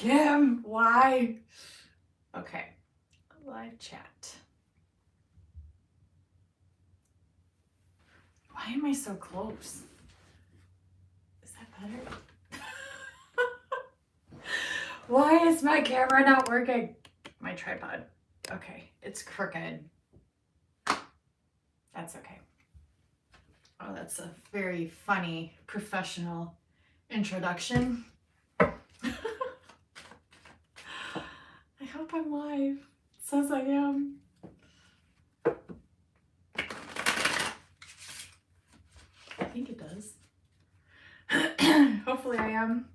Kim, why? Okay, live chat. Why am I so close? Is that better? Why is my camera not working? My tripod. Okay, it's crooked. That's okay. Oh, that's a very funny, professional introduction. I hope I'm live. It says I am. I think it does. Hopefully I am.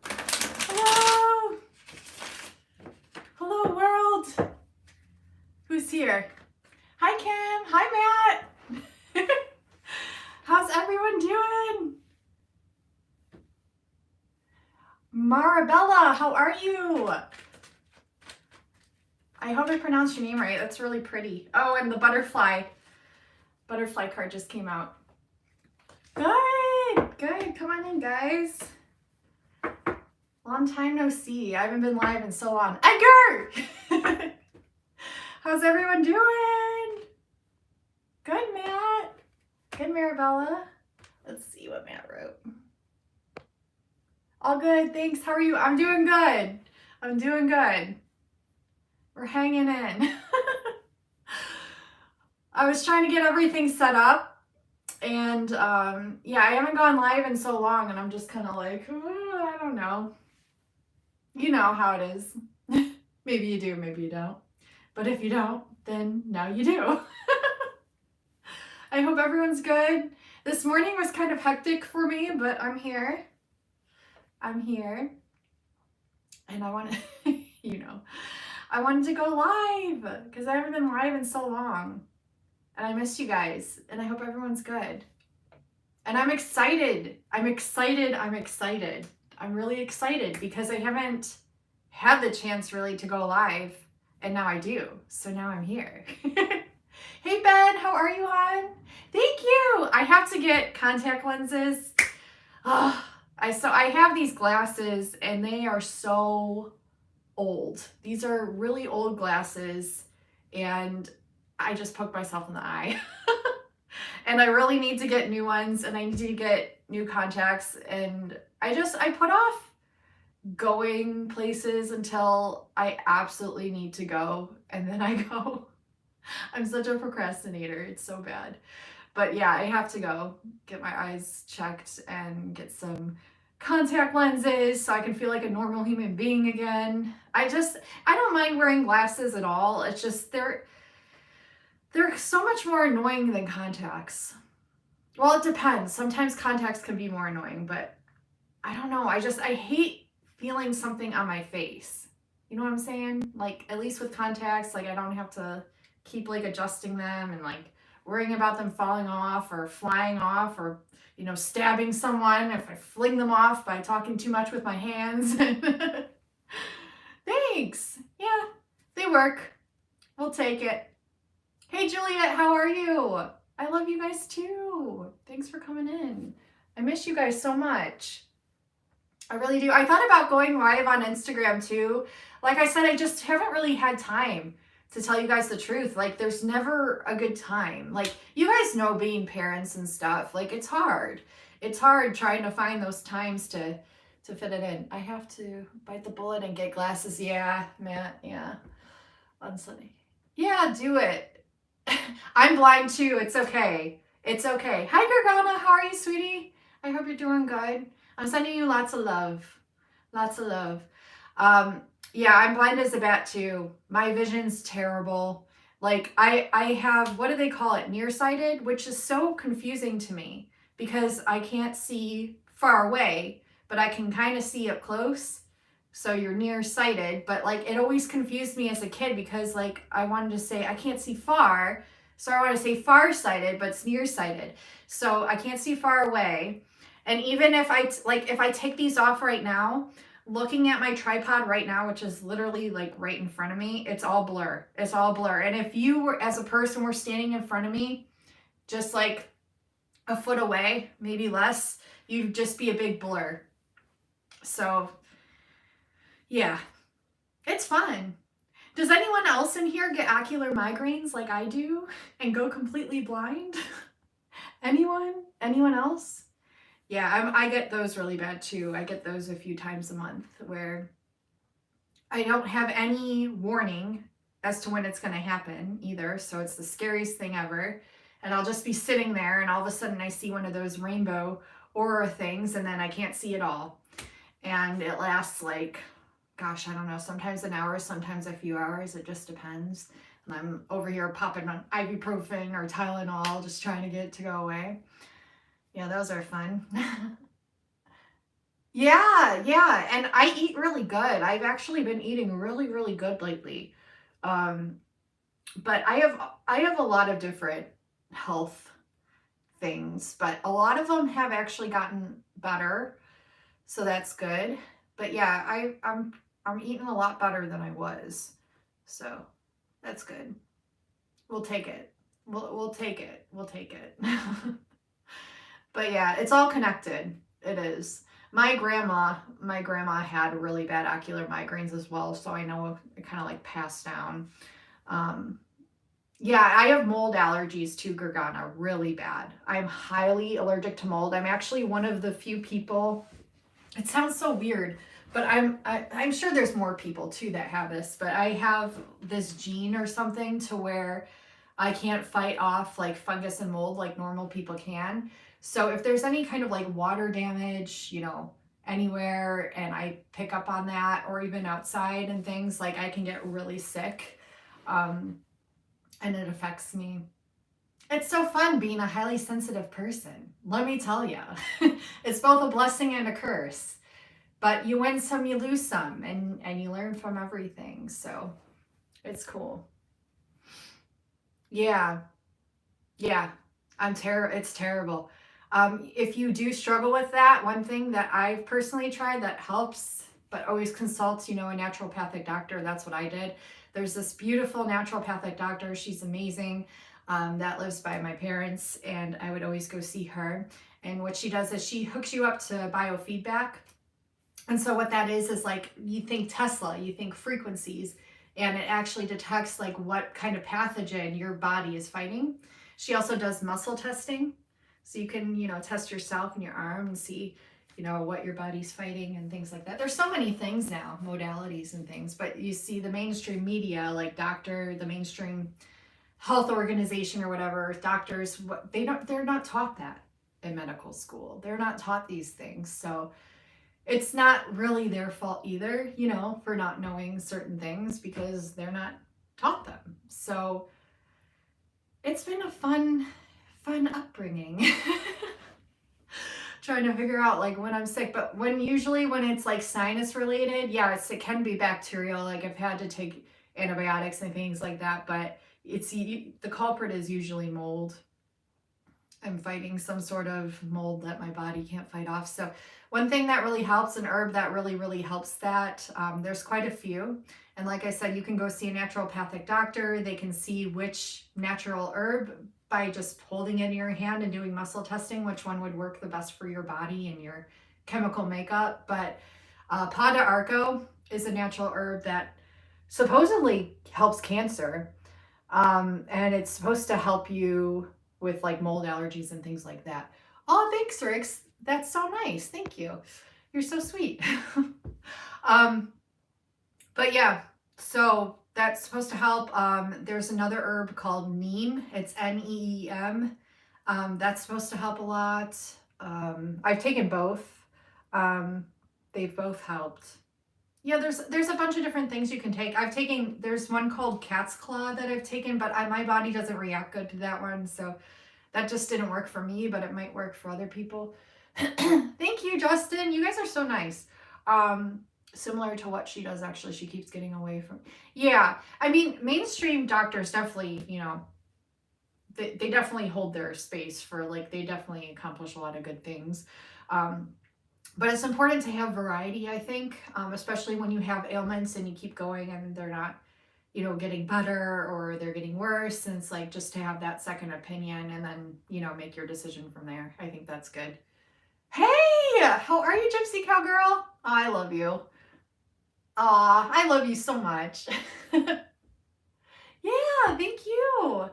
Hello! Hello, world! Who's here? Hi, Kim. Hi, Matt. How's everyone doing? Marabella, how are you? I hope I pronounced your name right. That's really pretty. Oh, and the butterfly card just came out. Good, good. Come on in, guys. Long time no see. I haven't been live in so long. Edgar! How's everyone doing? Good, Matt. Good, Marabella. Let's see what Matt wrote. All good, thanks. How are you? I'm doing good. I'm doing good. We're hanging in. I was trying to get everything set up, and yeah, I haven't gone live in so long, and I'm just kind of like, I don't know. You know how it is. Maybe you do, maybe you don't. But if you don't, then now you do. I hope everyone's good. This morning was kind of hectic for me, but I'm here. I'm here. And I want to, you know, I wanted to go live because I haven't been live in so long. And I missed you guys. And I hope everyone's good. And I'm excited. I'm excited. I'm excited. I'm really excited because I haven't had the chance really to go live. And now I do. So now I'm here. Hey, Ben. How are you, hon? Thank you. I have to get contact lenses. I have these glasses and they are so old. These are really old glasses and I just poked myself in the eye. And I really need to get new ones and I need to get new contacts, and I put off going places until I absolutely need to go, and then I go. I'm such a procrastinator. It's so bad. But yeah, I have to go get my eyes checked and get some contact lenses so I can feel like a normal human being again. I don't mind wearing glasses at all. It's just they're so much more annoying than contacts. Well, it depends. Sometimes contacts can be more annoying, but I don't know. I hate feeling something on my face. You know what I'm saying? Like, at least with contacts, like I don't have to keep like adjusting them and like worrying about them falling off or flying off or, you know, stabbing someone if I fling them off by talking too much with my hands. Thanks. Yeah, they work. We'll take it. Hey, Juliet, how are you? I love you guys too. Thanks for coming in. I miss you guys so much. I really do. I thought about going live on Instagram too. Like I said, I just haven't really had time to tell you guys the truth. Like, there's never a good time. Like, you guys know, being parents and stuff, like it's hard. It's hard trying to find those times to fit it in. I have to bite the bullet and get glasses. Yeah, Matt, yeah. On Sunday. Yeah, do it. I'm blind too. It's okay. It's okay. Hi, Gargana. How are you, sweetie? I hope you're doing good. I'm sending you lots of love. Lots of love. Yeah, I'm blind as a bat too. My vision's terrible. Like I have, what do they call it? Nearsighted, which is so confusing to me because I can't see far away, but I can kind of see up close. So you're nearsighted, but like it always confused me as a kid because like I wanted to say I can't see far. So I want to say farsighted, but it's nearsighted. So I can't see far away. And even if I take these off right now, looking at my tripod right now, which is literally like right in front of me, it's all blur. It's all blur. And if you were, as a person, were standing in front of me, just like a foot away, maybe less, you'd just be a big blur. So Yeah, it's fun. Does anyone else in here get ocular migraines like I do and go completely blind? Anyone? Anyone else? Yeah, I get those really bad too. I get those a few times a month where I don't have any warning as to when it's going to happen either. So it's the scariest thing ever. And I'll just be sitting there and all of a sudden I see one of those rainbow aura things and then I can't see it all. And it lasts like, gosh, I don't know, sometimes an hour, sometimes a few hours. It just depends. And I'm over here popping on ibuprofen or Tylenol, just trying to get it to go away. Yeah, those are fun. Yeah, yeah, and I eat really good. I've actually been eating really, really good lately. Um, but I have a lot of different health things, but a lot of them have actually gotten better, so that's good. But yeah, I'm eating a lot better than I was. So that's good. We'll take it. We'll take it. We'll take it. But yeah, it's all connected. It is. My grandma had really bad ocular migraines as well, so I know it kind of like passed down. Um, yeah, I have mold allergies too, Gergana, really bad. I'm highly allergic to mold. I'm actually one of the few people. It sounds so weird, but I'm sure there's more people too that have this, but I have this gene or something to where I can't fight off like fungus and mold like normal people can. So if there's any kind of like water damage, anywhere and I pick up on that or even outside and things, like I can get really sick. Um, and it affects me. It's so fun being a highly sensitive person. Let me tell you, it's both a blessing and a curse. But you win some, you lose some, and you learn from everything. So it's cool. Yeah, yeah. It's terrible. If you do struggle with that, one thing that I've personally tried that helps, but always consult, a naturopathic doctor. That's what I did. There's this beautiful naturopathic doctor. She's amazing. That lives by my parents, and I would always go see her. And what she does is she hooks you up to biofeedback. And so what that is like you think Tesla, you think frequencies, and it actually detects like what kind of pathogen your body is fighting. She also does muscle testing. So you can, test yourself in your arm and see, what your body's fighting and things like that. There's so many things now, modalities and things, but you see the mainstream media, like the mainstream health organization or whatever, doctors, they're not taught that in medical school. They're not taught these things. So it's not really their fault either, for not knowing certain things because they're not taught them. So it's been a fun upbringing. Trying to figure out like when I'm sick, but usually when it's like sinus related, yeah, it can be bacterial. Like I've had to take antibiotics and things like that, but the culprit is usually mold. I'm fighting some sort of mold that my body can't fight off. So one thing that really helps, an herb that really, really helps that, there's quite a few. And like I said, you can go see a naturopathic doctor. They can see which natural herb by just holding it in your hand and doing muscle testing, which one would work the best for your body and your chemical makeup. But Pada Arco is a natural herb that supposedly helps cancer. And it's supposed to help you with like mold allergies and things like that. Oh, thanks, Rix. That's so nice. Thank you. You're so sweet. But yeah, so that's supposed to help. There's another herb called neem. It's NEEM. That's supposed to help a lot. I've taken both. They've both helped. Yeah, there's a bunch of different things you can take. There's one called cat's claw that I've taken, but my body doesn't react good to that one, so that just didn't work for me, but it might work for other people. Thank you, Justin. You guys are so nice. Similar to what she does, actually. She keeps getting away from. Yeah, I mean, mainstream doctors definitely, they definitely hold their space for like, they definitely accomplish a lot of good things. But it's important to have variety, I think, especially when you have ailments and you keep going and they're not, getting better or they're getting worse. And it's like just to have that second opinion and then, make your decision from there. I think that's good. Hey, how are you, Gypsy Cowgirl? I love you. Aw, I love you so much. Yeah, thank you.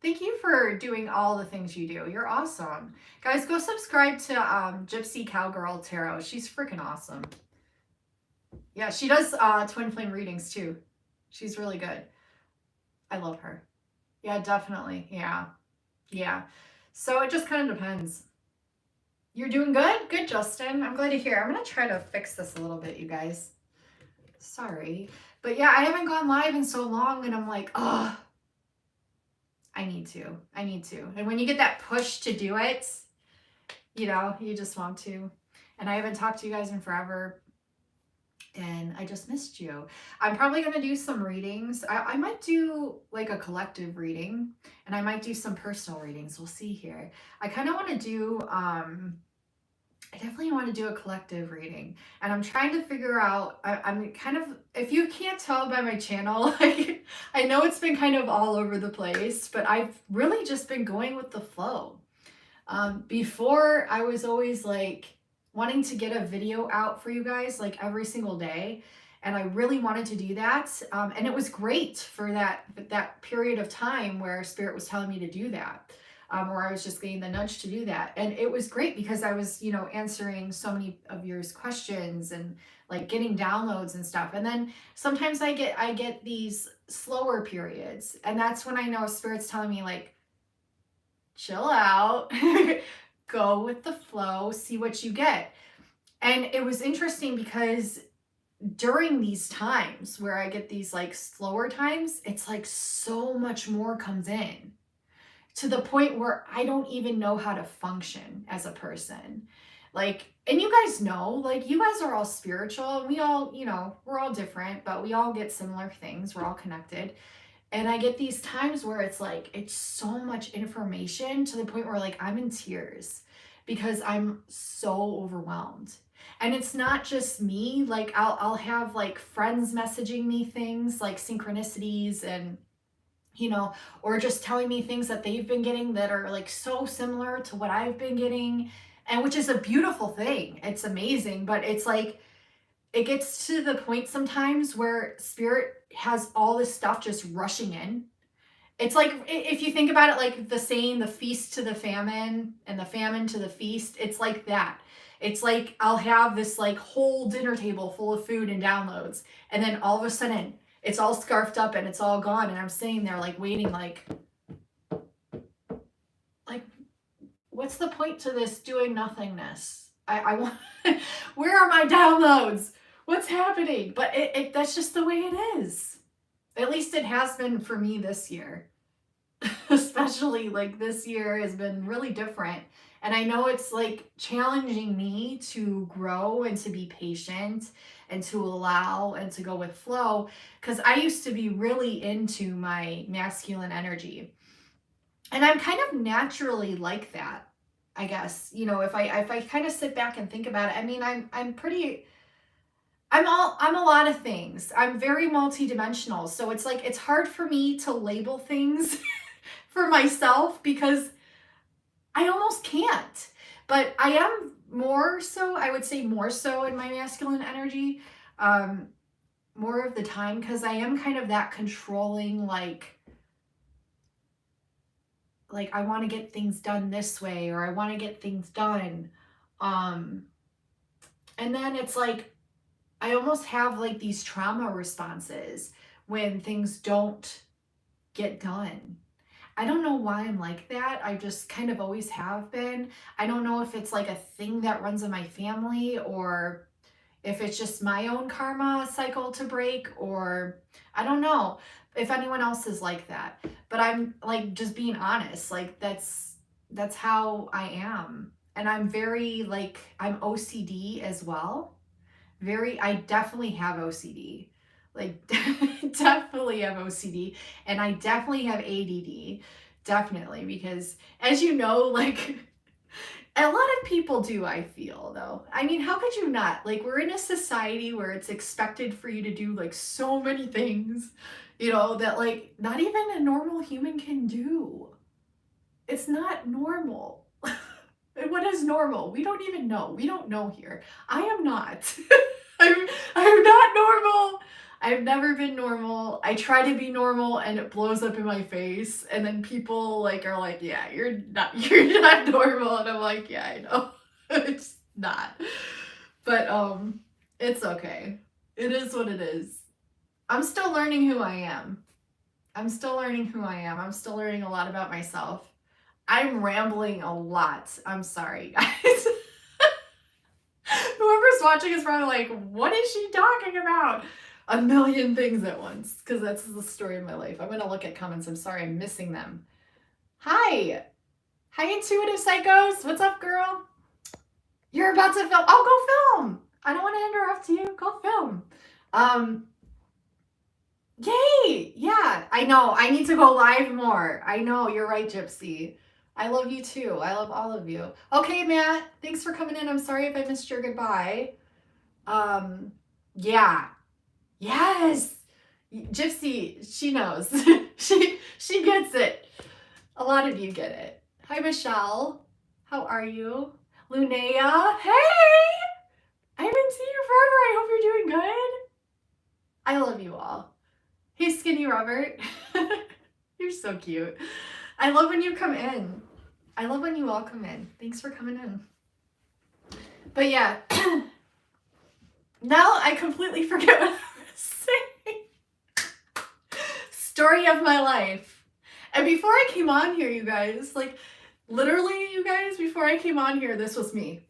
Thank you for doing all the things you do. You're awesome. Guys, go subscribe to Gypsy Cowgirl Tarot. She's freaking awesome. Yeah, she does twin flame readings too. She's really good. I love her. Yeah, definitely. Yeah. Yeah. So it just kind of depends. You're doing good? Good, Justin. I'm glad to hear. I'm going to try to fix this a little bit, you guys. Sorry. But yeah, I haven't gone live in so long and I'm like, oh, I need to. I need to. And when you get that push to do it, you know, you just want to. And I haven't talked to you guys in forever. And I just missed you. I'm probably going to do some readings. I might do like a collective reading and I might do some personal readings. We'll see here. I kind of want to do, I definitely want to do a collective reading and I'm trying to figure out, I'm kind of, if you can't tell by my channel, like, I know it's been kind of all over the place, but I've really just been going with the flow. Before I was always like, wanting to get a video out for you guys like every single day. And I really wanted to do that. And it was great for that period of time where Spirit was telling me to do that. Or I was just getting the nudge to do that. And it was great because I was, you know, answering so many of your questions and like getting downloads and stuff. And then sometimes I get these slower periods. And that's when I know Spirit's telling me like, chill out. Go with the flow, see what you get. And it was interesting because during these times where I get these like slower times, it's like so much more comes in to the point where I don't even know how to function as a person. Like, and you guys know, like you guys are all spiritual and we all, you know, we're all different, but we all get similar things. We're all connected. And I get these times where it's like, it's so much information to the point where like I'm in tears because I'm so overwhelmed. And it's not just me, like I'll have like friends messaging me things like synchronicities and, you know, or just telling me things that they've been getting that are like so similar to what I've been getting. And which is a beautiful thing. It's amazing, but it's like, it gets to the point sometimes where Spirit has all this stuff just rushing in. It's like, if you think about it, like the saying, the feast to the famine and the famine to the feast, it's like that. It's like, I'll have this like whole dinner table full of food and downloads. And then all of a sudden it's all scarfed up and it's all gone. And I'm sitting there like waiting, like, what's the point to this doing nothingness? I want, where are my downloads? What's happening? But that's just the way it is. At least it has been for me this year. Especially like this year has been really different. And I know it's like challenging me to grow and to be patient and to allow and to go with flow. Because I used to be really into my masculine energy. And I'm kind of naturally like that, I guess. You know, if I kind of sit back and think about it, I mean, I'm a lot of things. I'm very multidimensional. So it's like, it's hard for me to label things for myself because I almost can't. But I am more so, I would say more so in my masculine energy, more of the time, because I am kind of that controlling, like I want to get things done this way, or I want to get things done. And then it's like, I almost have like these trauma responses when things don't get done. I don't know why I'm like that. I just kind of always have been. I don't know if it's like a thing that runs in my family or if it's just my own karma cycle to break, or I don't know if anyone else is like that. But I'm like just being honest, like that's how I am. And I'm very like, I'm OCD as well. I definitely have OCD. Like definitely have OCD, and I definitely have ADD. Definitely, because as you know, like a lot of people do, I feel, though. I mean, how could you not? Like, we're in a society where it's expected for you to do like so many things, you know, that like not even a normal human can do. It's not normal. What is normal? We don't even know. We don't know here. I am not. I'm not I've never been normal. I try to be normal and it blows up in my face. And then people like are like, yeah, you're not normal. And I'm like, yeah, I know. It's not. But it's okay. It is what it is. I'm still learning who I am. I'm still learning a lot about myself. I'm rambling a lot. I'm sorry, guys. Whoever's watching is probably like, what is she talking about? A million things at once, because that's the story of my life. I'm going to look at comments. I'm sorry, I'm missing them. Hi, intuitive psychos. What's up, girl? You're about to film. Oh, go film. I don't want to interrupt you. Go film. Yay. Yeah, I know. I need to go live more. I know. You're right, Gypsy. I love you too. I love all of you. Okay, Matt. Thanks for coming in. I'm sorry if I missed your goodbye. Yeah. Yes. Gypsy, she knows. she gets it. A lot of you get it. Hi, Michelle. How are you? Lunea. Hey! I haven't seen you forever. I hope you're doing good. I love you all. Hey, Skinny Robert. You're so cute. I love when you come in. I love when you all come in. Thanks for coming in. But yeah, now I completely forget what I was saying. Story of my life. And before I came on here, you guys, like literally, you guys, before I came on here, this was me.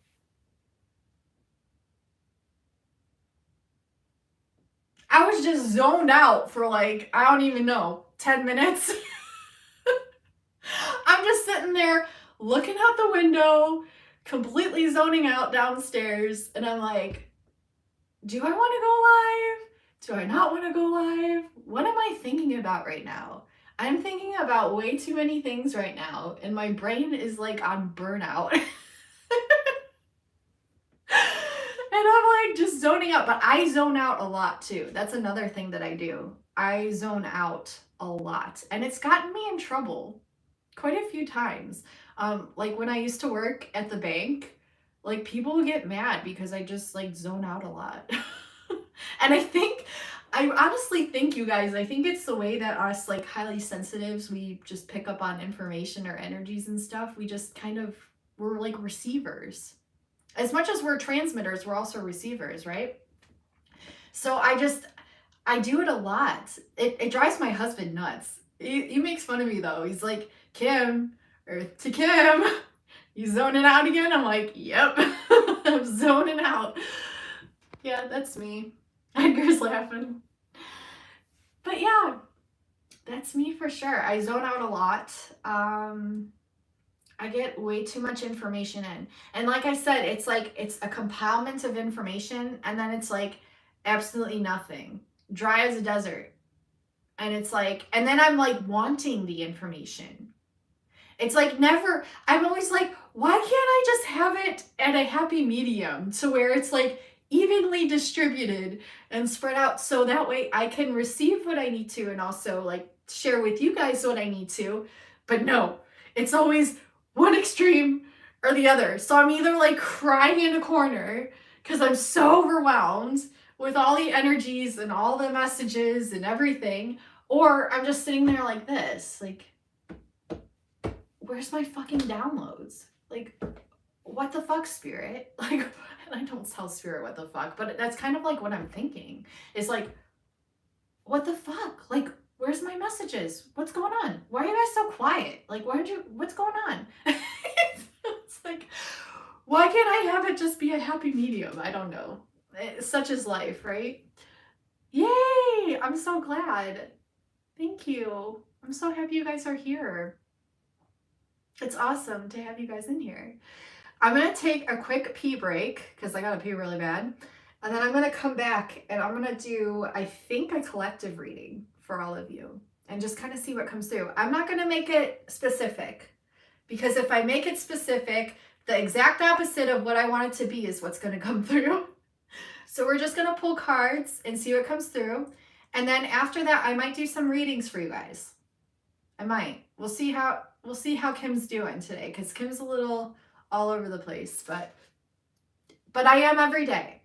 I was just zoned out for like, I don't even know, 10 minutes. I'm just sitting there looking out the window, completely zoning out downstairs. And I'm like, do I want to go live? Do I not want to go live? What am I thinking about right now? I'm thinking about way too many things right now. And my brain is like on burnout. And I'm like just zoning out, but I zone out a lot too. That's another thing that I do. I zone out a lot, and it's gotten me in trouble quite a few times. Like when I used to work at the bank, like people would get mad because I just like zone out a lot. And I honestly think, you guys, I think it's the way that us like highly sensitives, we just pick up on information or energies and stuff. We just kind of, we're like receivers. As much as we're transmitters, we're also receivers, right? So I do it a lot. It drives my husband nuts. He makes fun of me though. He's like, Kim, you zoning out again? I'm like, yep, I'm zoning out. Yeah, that's me. Edgar's laughing. But yeah, that's me for sure. I zone out a lot. I get way too much information in. And like I said, it's like, it's a compoundment of information, and then it's like absolutely nothing. Dry as a desert. And it's like, and then I'm like wanting the information. It's like never, I'm always like, why can't I just have it at a happy medium to where it's like evenly distributed and spread out, so that way I can receive what I need to and also like share with you guys what I need to. But no, it's always one extreme or the other. So I'm either like crying in a corner because I'm so overwhelmed with all the energies and all the messages and everything, or I'm just sitting there like this, like, where's my fucking downloads? Like, what the fuck, spirit? Like, and I don't tell spirit what the fuck, but that's kind of like what I'm thinking. It's like, what the fuck? Like, where's my messages? What's going on? Why are you guys so quiet? Like, what's going on? It's like, why can't I have it just be a happy medium? I don't know. Such is life, right? Yay! I'm so glad. Thank you. I'm so happy you guys are here. It's awesome to have you guys in here. I'm going to take a quick pee break because I got to pee really bad. And then I'm going to come back and I'm going to do, I think, a collective reading for all of you and just kind of see what comes through. I'm not going to make it specific, because if I make it specific, the exact opposite of what I want it to be is what's going to come through. So we're just going to pull cards and see what comes through. And then after that, I might do some readings for you guys. I might. We'll see how Kim's doing today, because Kim's a little all over the place, but I am every day.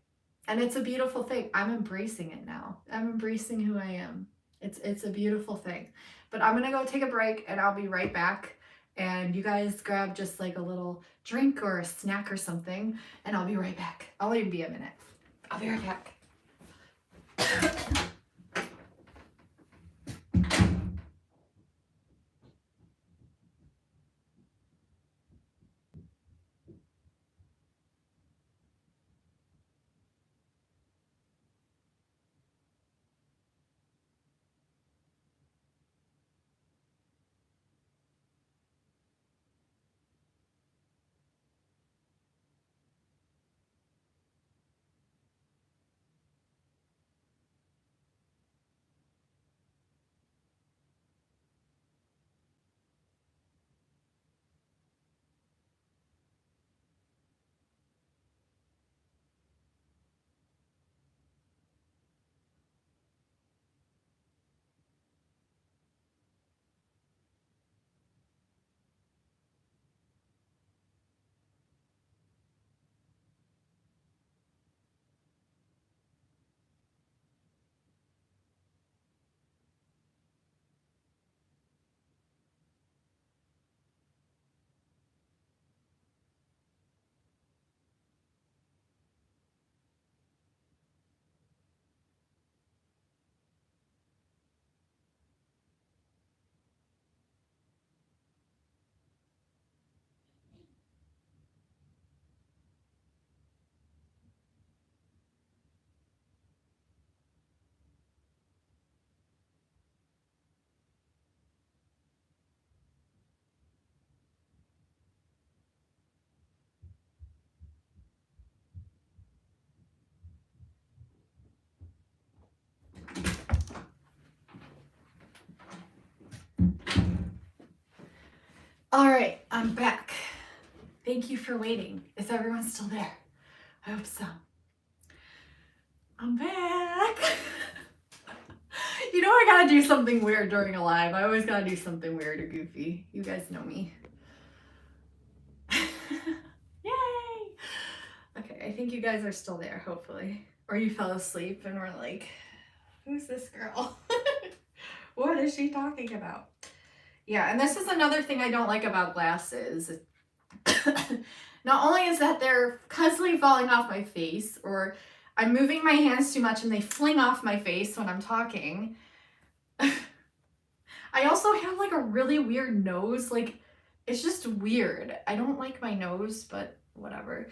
And it's a beautiful thing. I'm embracing it now. I'm embracing who I am. It's a beautiful thing. But I'm gonna go take a break and I'll be right back. And you guys grab just like a little drink or a snack or something, and I'll be right back. I'll even be a minute. I'll be right back. All right, I'm back. Thank you for waiting. Is everyone still there? I hope so. I'm back. You know I gotta do something weird during a live. I always gotta do something weird or goofy. You guys know me. Yay! Okay, I think you guys are still there, hopefully. Or you fell asleep and were like, who's this girl? What is she talking about? Yeah, and this is another thing I don't like about glasses. Not only is that they're constantly falling off my face, or I'm moving my hands too much and they fling off my face when I'm talking. I also have like a really weird nose. Like, it's just weird. I don't like my nose, but whatever.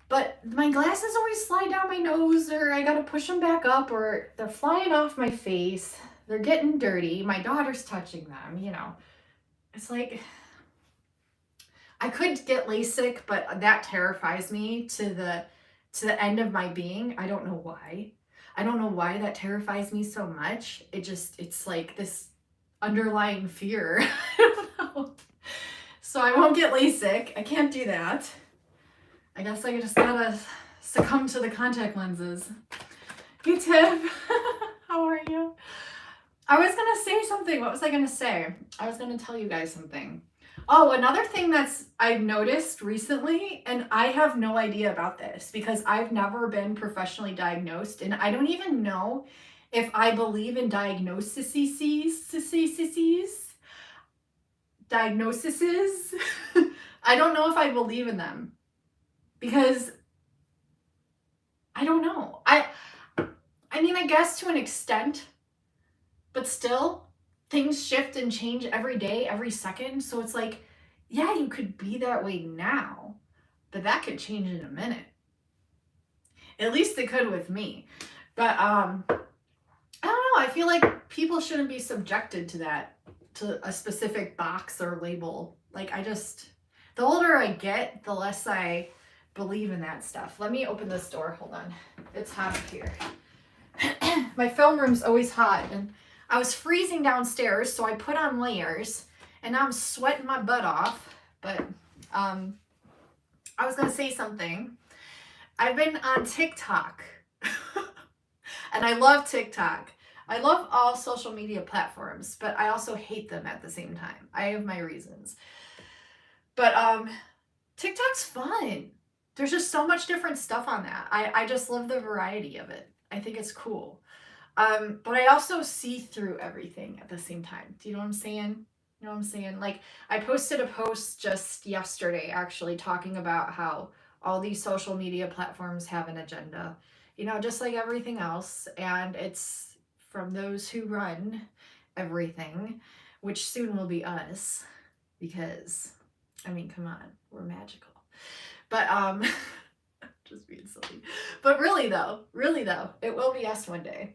But my glasses always slide down my nose, or I gotta push them back up, or they're flying off my face. They're getting dirty. My daughter's touching them, you know. It's like, I could get LASIK, but that terrifies me to the end of my being. I don't know why. I don't know why that terrifies me so much. It's like this underlying fear. I don't know. So I won't get LASIK. I can't do that. I guess I just gotta succumb to the contact lenses. Hey Tiff, how are you? I was gonna say something. What was I gonna say? I was gonna tell you guys something. Oh, another thing I've noticed recently, and I have no idea about this because I've never been professionally diagnosed, and I don't even know if I believe in diagnoses. I don't know if I believe in them because I don't know. I mean, I guess to an extent, but still, things shift and change every day, every second. So it's like, yeah, you could be that way now, but that could change in a minute. At least it could with me. But I don't know. I feel like people shouldn't be subjected to that, to a specific box or label. Like, the older I get, the less I believe in that stuff. Let me open this door. Hold on. It's hot up here. My film room's always hot, and I was freezing downstairs, so I put on layers, and now I'm sweating my butt off. But I was gonna say something. I've been on TikTok, and I love TikTok. I love all social media platforms, but I also hate them at the same time. I have my reasons. But TikTok's fun. there's just so much different stuff on that. I just love the variety of it. I think it's cool. But I also see through everything at the same time. Do you know what I'm saying? You know what I'm saying? Like, I posted a post just yesterday actually talking about how all these social media platforms have an agenda, you know, just like everything else. And it's from those who run everything, which soon will be us, because, I mean, come on, we're magical. But, just being silly. But really though, it will be us one day.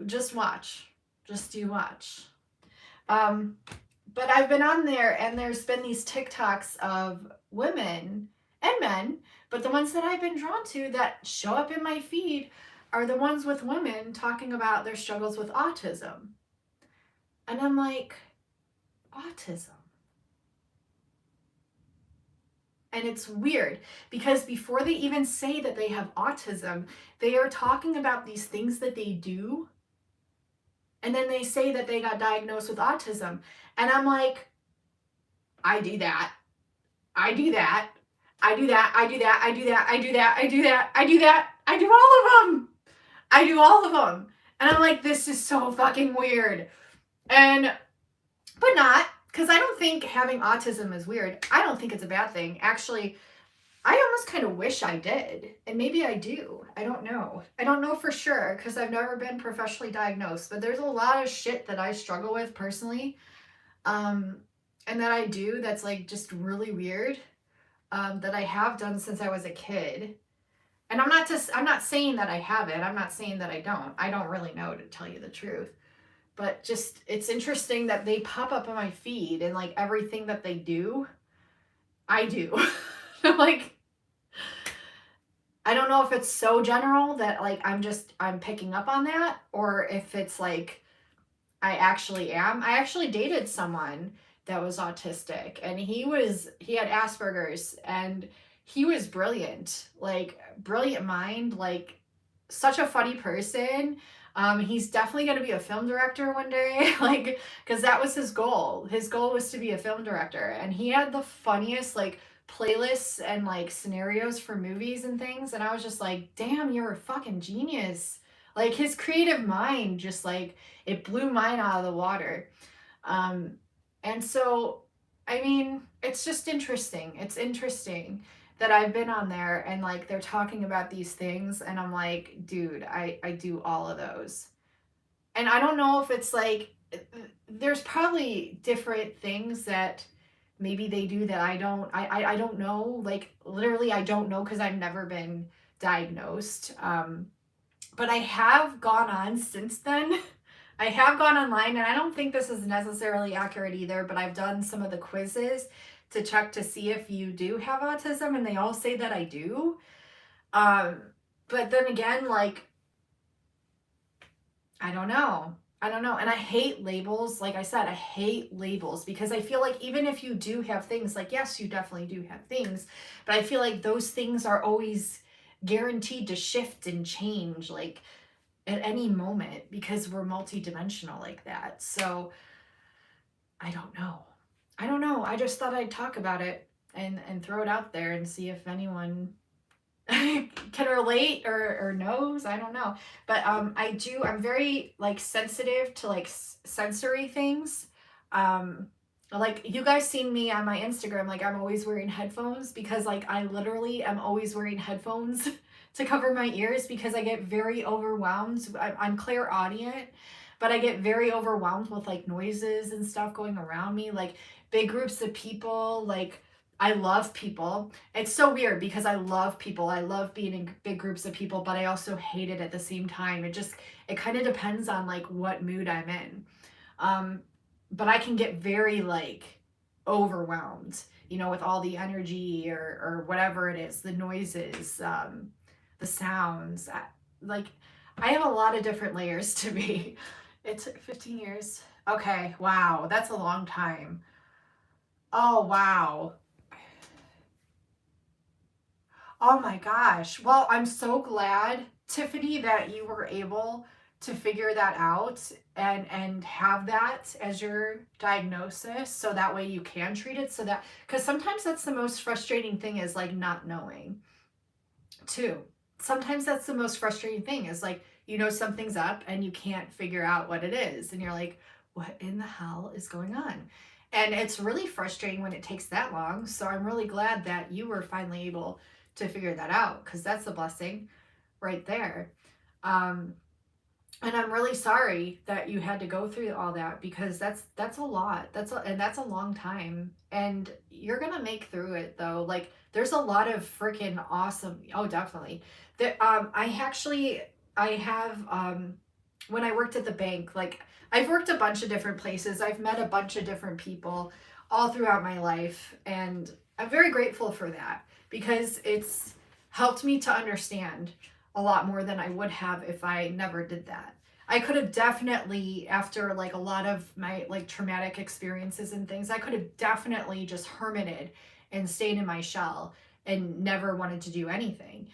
Just watch. Just you watch. But I've been on there and there's been these TikToks of women and men, but the ones that I've been drawn to that show up in my feed are the ones with women talking about their struggles with autism. And I'm like, autism? And it's weird because before they even say that they have autism, they are talking about these things that they do. And then they say that they got diagnosed with autism. And I'm like, I do that. I do that. I do that. I do that. I do that. I do that. I do that. I do that. I do all of them. I do all of them. And I'm like, this is so fucking weird. But not, because I don't think having autism is weird. I don't think it's a bad thing. Actually, I almost kind of wish I did. And maybe I do. I don't know. I don't know for sure because I've never been professionally diagnosed. But there's a lot of shit that I struggle with personally. And that I do that's like just really weird. That I have done since I was a kid. And I'm not saying that I have it. I'm not saying that I don't. I don't really know, to tell you the truth. But just, it's interesting that they pop up on my feed and like everything that they do, I do. Like, I don't know if it's so general that like I'm picking up on that, or if it's like I actually am. I actually dated someone that was autistic, and he had Asperger's, and he was brilliant, like brilliant mind, like such a funny person. He's definitely going to be a film director one day, like, because that was his goal. His goal was to be a film director, and he had the funniest like playlists and like scenarios for movies and things, and I was just like, damn, you're a fucking genius. Like, his creative mind just like, it blew mine out of the water. And so, I mean, it's just interesting. It's interesting that I've been on there and like they're talking about these things, and I'm like, dude, I do all of those. And I don't know if it's like, there's probably different things that maybe they do that I don't know. Like, literally, I don't know because I've never been diagnosed. But I have gone on since then. I have gone online, and I don't think this is necessarily accurate either, but I've done some of the quizzes to check to see if you do have autism, and they all say that I do. But then again, like, I don't know. And I hate labels. Like I said, I hate labels because I feel like even if you do have things, like, yes, you definitely do have things, but I feel like those things are always guaranteed to shift and change, like, at any moment, because we're multidimensional like that. So I don't know. I just thought I'd talk about it and throw it out there and see if anyone can relate or knows. I don't know. But I'm very like sensitive to like sensory things. Like, you guys seen me on my Instagram, like I'm always wearing headphones because like I literally am always wearing headphones to cover my ears because I get very overwhelmed. I'm clairaudient, but I get very overwhelmed with like noises and stuff going around me, like big groups of people. Like, I love people. It's so weird because I love people. I love being in big groups of people, but I also hate it at the same time. It kind of depends on like what mood I'm in. But I can get very like overwhelmed, you know, with all the energy or whatever it is, the noises, the sounds. Like, I have a lot of different layers to me. It took 15 years. Okay, wow, that's a long time. Oh, wow. Oh my gosh. Well, I'm so glad, Tiffany, that you were able to figure that out and have that as your diagnosis, so that way you can treat it, so that, because sometimes that's the most frustrating thing, is like not knowing. too. Sometimes that's the most frustrating thing is like, you know, something's up and you can't figure out what it is. And you're like, what in the hell is going on? And it's really frustrating when it takes that long. So I'm really glad that you were finally able to figure that out because that's a blessing right there. Um, and I'm really sorry that you had to go through all that because that's a lot. And that's a long time. And you're gonna make through it though. Like there's a lot of freaking awesome. Oh, definitely. That I have when I worked at the bank. Like I've worked a bunch of different places. I've met a bunch of different people all throughout my life, and I'm very grateful for that because it's helped me to understand a lot more than I would have if I never did that. I could have definitely, after like a lot of my like traumatic experiences and things, I could have definitely just hermited and stayed in my shell and never wanted to do anything.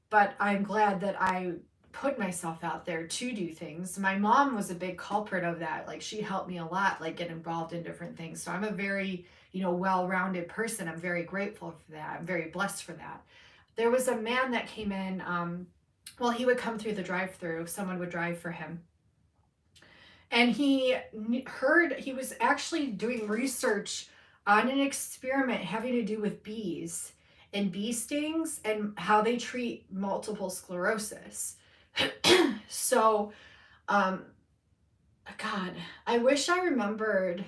But I'm glad that I put myself out there to do things. My mom was a big culprit of that. Like she helped me a lot, like get involved in different things. So I'm a very, you know, well-rounded person. I'm very grateful for that. I'm very blessed for that. There was a man that came in, well, he would come through the drive-through. Someone would drive for him. And he was actually doing research on an experiment having to do with bees and bee stings and how they treat multiple sclerosis. So, um, God, I wish I remembered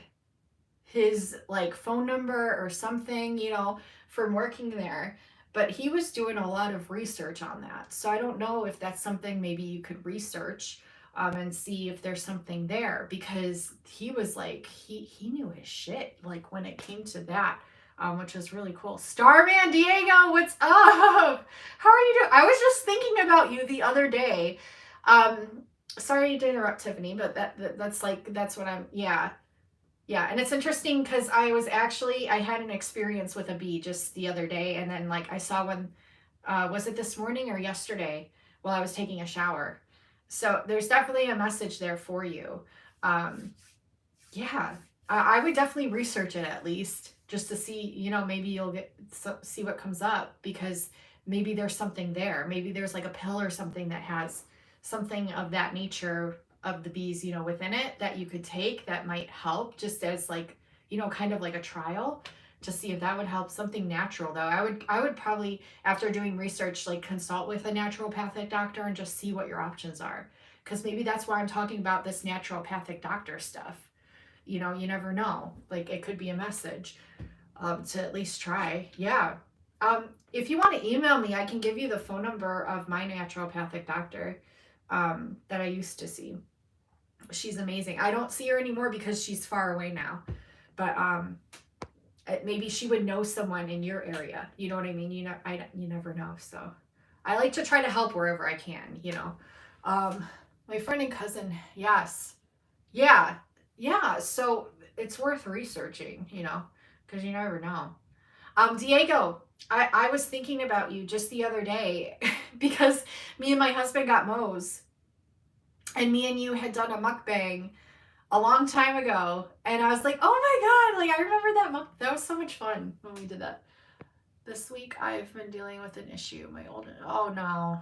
his like phone number or something, you know, from working there. But he was doing a lot of research on that. So I don't know if that's something maybe you could research and see if there's something there because he was like, he knew his shit like when it came to that. Which was really cool. Starman Diego, what's up? How are you doing? I was just thinking about you the other day. Sorry to interrupt, Tiffany, but that's what I'm. Yeah, yeah, and it's interesting because I had an experience with a bee just the other day, and then like I saw one, was it this morning or yesterday while I was taking a shower? So there's definitely a message there for you. Um, yeah, I would definitely research it at least just to see, you know, maybe you'll see what comes up because maybe there's something there. Maybe there's like a pill or something that has something of that nature of the bees, you know, within it that you could take that might help just as like, you know, kind of like a trial to see if that would help. Something natural though. I would probably after doing research like consult with a naturopathic doctor and just see what your options are. Because maybe that's why I'm talking about this naturopathic doctor stuff. You know, you never know. Like it could be a message to at least try. Yeah. If you want to email me, I can give you the phone number of my naturopathic doctor that I used to see. She's amazing. I don't see her anymore because she's far away now. But maybe she would know someone in your area. You know what I mean? You know, you never know. So I like to try to help wherever I can. You know, my friend and cousin. Yes. Yeah. Yeah. So it's worth researching. You know, because you never know. Diego, I was thinking about you just the other day because me and my husband got Moe's and me and you had done a mukbang a long time ago. And I was like, oh my God, like I remember that was so much fun when we did that. This week I've been dealing with an issue. Oh no.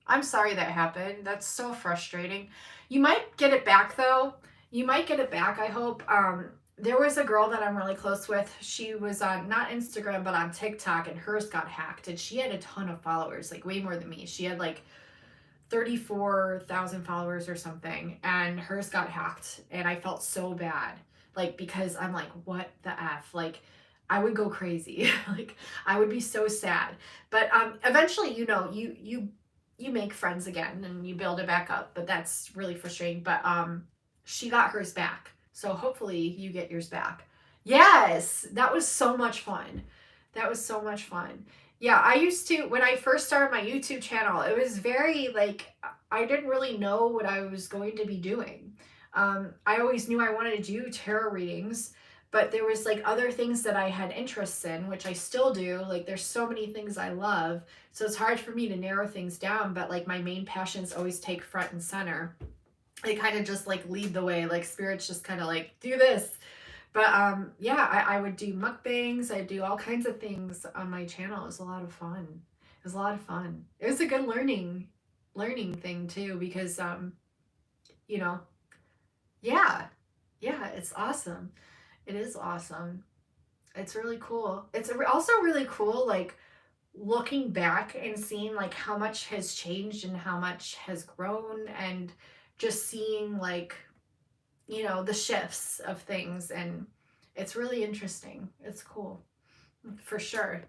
I'm sorry that happened. That's so frustrating. You might get it back though. You might get it back, I hope. There was a girl that I'm really close with. She was on not Instagram, but on TikTok, and hers got hacked. And she had a ton of followers, like way more than me. She had like 34,000 followers or something, and hers got hacked. And I felt so bad, like because I'm like, what the F? Like, I would go crazy. Like, I would be so sad. But eventually, you know, you make friends again and you build it back up. But that's really frustrating. But she got hers back. So hopefully you get yours back. Yes, that was so much fun. That was so much fun. Yeah, I used to, when I first started my YouTube channel, it was very like, I didn't really know what I was going to be doing. I always knew I wanted to do tarot readings, but there was like other things that I had interests in, which I still do. Like there's so many things I love. So it's hard for me to narrow things down, but like my main passions always take front and center. They kind of just like lead the way, like spirits just kind of like do this. But yeah, I would do mukbangs. I do all kinds of things on my channel. It was a lot of fun. was a lot of fun. It was a good learning thing too, because you know, yeah, yeah, it's awesome. It is awesome. It's really cool. It's also really cool, like looking back and seeing like how much has changed and how much has grown, and just seeing like, the shifts of things, and it's really interesting. It's cool for sure.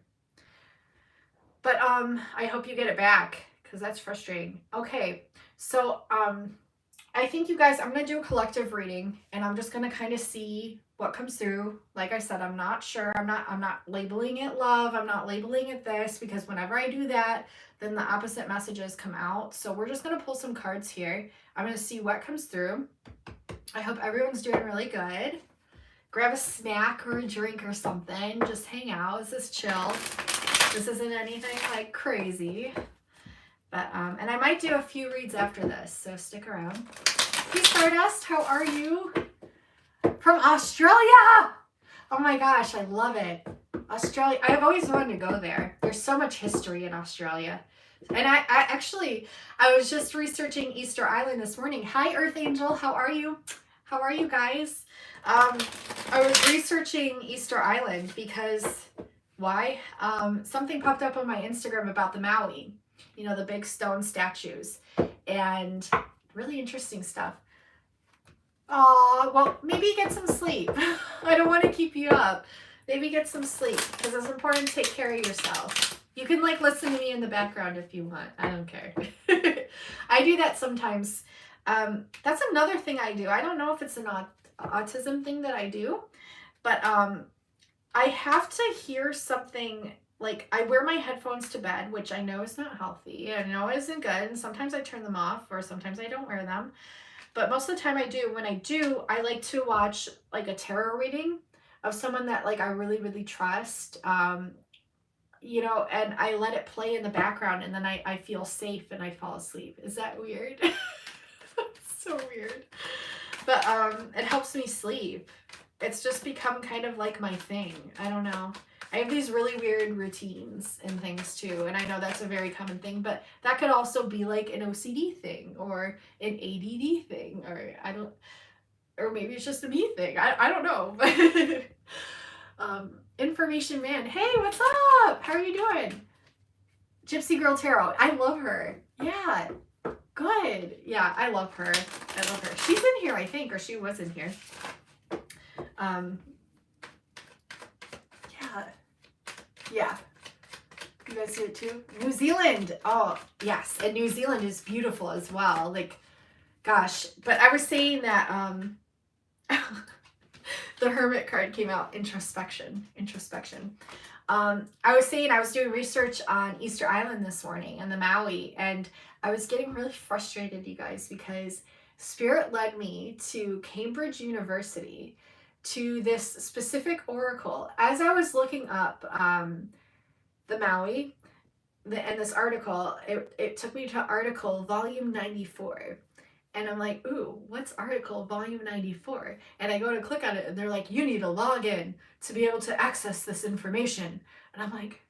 But I hope you get it back, because that's frustrating. Okay, so I think you guys, I'm gonna do a collective reading, and I'm just gonna kind of see what comes through. Like I said, I'm not sure. I'm not labeling it love. I'm not labeling it this, because whenever I do that, then the opposite messages come out. So we're just gonna pull some cards here. I'm gonna see what comes through. I hope everyone's doing really good. Grab a snack or a drink or something. Just hang out. This is chill. This isn't anything like crazy. But and I might do a few reads after this, so stick around. Hey Stardust, how are you? From Australia! Oh my gosh, I love it. Australia, I've always wanted to go there. There's so much history in Australia. And I was just researching Easter Island this morning. Hi Earth Angel, how are you? How are you guys? I was researching Easter Island because, why? Something popped up on my Instagram about the Maui. The big stone statues, and really interesting stuff. Well, maybe get some sleep. I don't want to keep you up. Maybe get some sleep, because it's important to take care of yourself. You can like listen to me in the background if you want. I don't care. I do that sometimes. That's another thing I do. I don't know if it's an autism thing that I do, but I have to hear something. Like, I wear my headphones to bed, which I know is not healthy. I know isn't good. And sometimes I turn them off, or sometimes I don't wear them. But most of the time I do. When I do, I like to watch like a tarot reading of someone that like I really, really trust. And I let it play in the background, and then I feel safe and I fall asleep. Is that weird? It's so weird. But it helps me sleep. It's just become kind of like my thing. I don't know. I have these really weird routines and things too, and I know that's a very common thing, but that could also be like an OCD thing or an ADD thing, or maybe it's just a me thing. I don't know. Information Man, hey, what's up? How are you doing? Gypsy Girl Tarot, I love her. Yeah, good. Yeah, I love her. She's in here, I think, or she was in here. Yeah. You guys see it too? New Zealand. Oh, yes. And New Zealand is beautiful as well. Like, gosh. But I was saying that the Hermit card came out. Introspection. I was saying I was doing research on Easter Island this morning and the Maui, and I was getting really frustrated, you guys, because Spirit led me to Cambridge University, to this specific oracle. As I was looking up the Maui and this article, it took me to article volume 94. And I'm like, ooh, what's article volume 94? And I go to click on it, and they're like, you need a login to be able to access this information. And I'm like,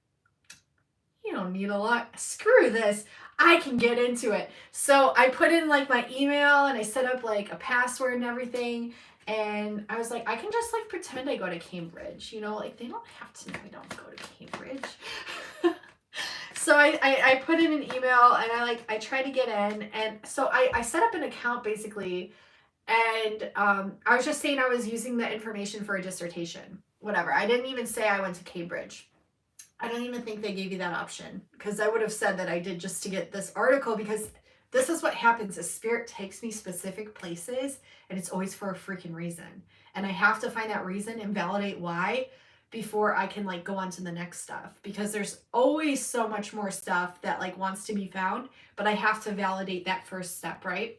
you don't need a lot. Screw this. I can get into it. So I put in like my email, and I set up like a password and everything. And I was like, I can just like pretend I go to Cambridge, like they don't have to know I don't go to Cambridge. So I put in an email, and I tried to get in. And so I set up an account basically. And I was just saying I was using the information for a dissertation, whatever. I didn't even say I went to Cambridge. I don't even think they gave you that option, because I would have said that I did just to get this article, because this is what happens is Spirit takes me specific places, and it's always for a freaking reason. And I have to find that reason and validate why before I can like go on to the next stuff, because there's always so much more stuff that like wants to be found, but I have to validate that first step, right?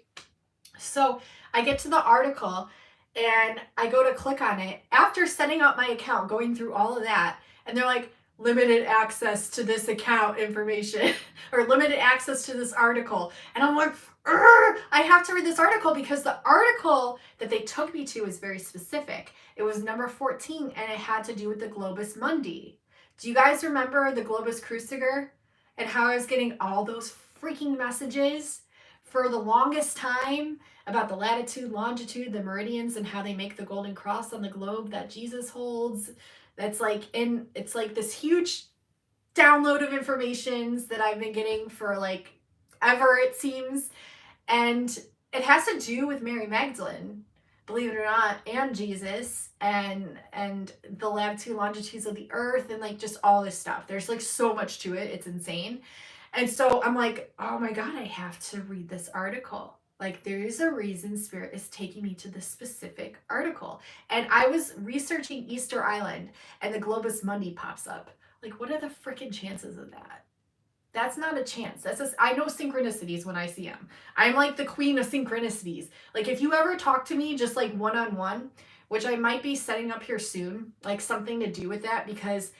So I get to the article, and I go to click on it after setting up my account, going through all of that, and they're like, limited access to this account information or limited access to this article. And I'm like, I have to read this article, because the article that they took me to is very specific. It was number 14, and it had to do with the Globus Mundi. Do you guys remember the Globus Cruciger? and how I was getting all those freaking messages for the longest time about the latitude, longitude, the meridians, and how they make the golden cross on the globe that Jesus holds. That's like it's like this huge download of informations that I've been getting for like ever, it seems. And it has to do with Mary Magdalene, believe it or not, and Jesus, and the latitude, longitudes of the earth, and like just all this stuff. There's like so much to it. It's insane. And so I'm like, oh my God, I have to read this article. Like, there is a reason Spirit is taking me to this specific article. And I was researching Easter Island, and the Globus Mundi pops up. Like, what are the freaking chances of that? That's not a chance. I know synchronicities when I see them. I'm like the queen of synchronicities. Like, if you ever talk to me just like one-on-one, which I might be setting up here soon, like something to do with that, because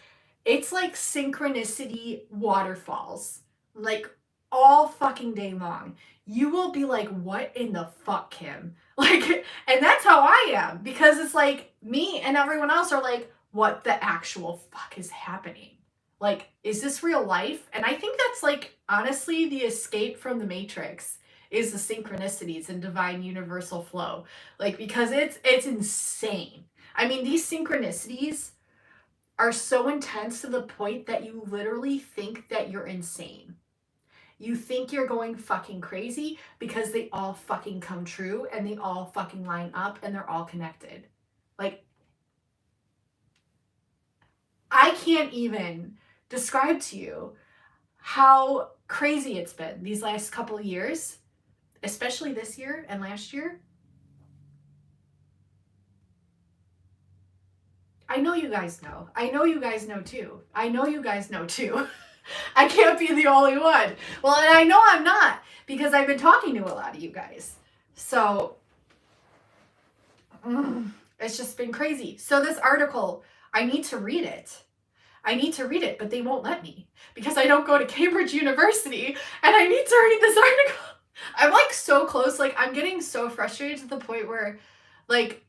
it's like synchronicity waterfalls, like all fucking day long. You will be like, what in the fuck, Kim? Like, and that's how I am, because it's like me and everyone else are like, what the actual fuck is happening? Like, is this real life? And I think that's like, honestly, the escape from the Matrix is the synchronicities and divine universal flow. Like, because it's insane. I mean, these synchronicities are so intense to the point that you literally think that you're insane. You think you're going fucking crazy because they all fucking come true and they all fucking line up and they're all connected. Like, I can't even describe to you how crazy it's been these last couple of years, especially this year and last year. I know you guys know. I know you guys know too. I know you guys know too. I can't be the only one. Well, and I know I'm not, because I've been talking to a lot of you guys. So, it's just been crazy. So this article, I need to read it. But they won't let me because I don't go to Cambridge University, and I need to read this article. I'm like so close. Like, I'm getting so frustrated to the point where, like,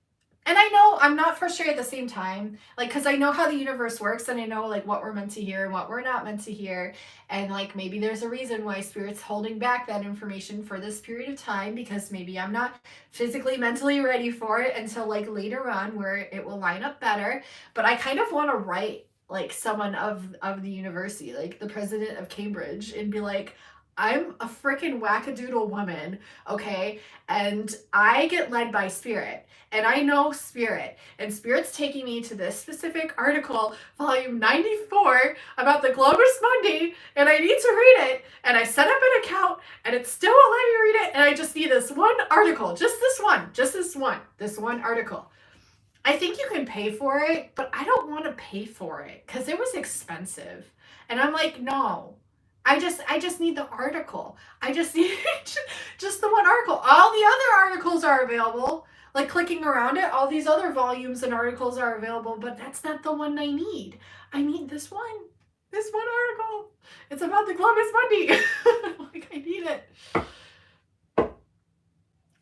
and I know I'm not frustrated at the same time, like, because I know how the universe works, and I know like what we're meant to hear and what we're not meant to hear, and like maybe there's a reason why Spirit's holding back that information for this period of time, because maybe I'm not physically, mentally ready for it until like later on where it will line up better. But I kind of want to write like someone of the university, like the president of Cambridge, and be like, I'm a freaking wackadoodle woman, okay? And I get led by Spirit, and I know Spirit, and Spirit's taking me to this specific article, volume 94, about the Globus Mundi, and I need to read it, and I set up an account, and it still won't let me read it, and I just need this one article, just this one article. I think you can pay for it, but I don't want to pay for it because it was expensive. And I'm like, no. I just need the article. I just need just the one article. All the other articles are available. Like, clicking around it, all these other volumes and articles are available, but that's not the one I need. I need this one. This one article. It's about the Globus Mundi. Like, I need it.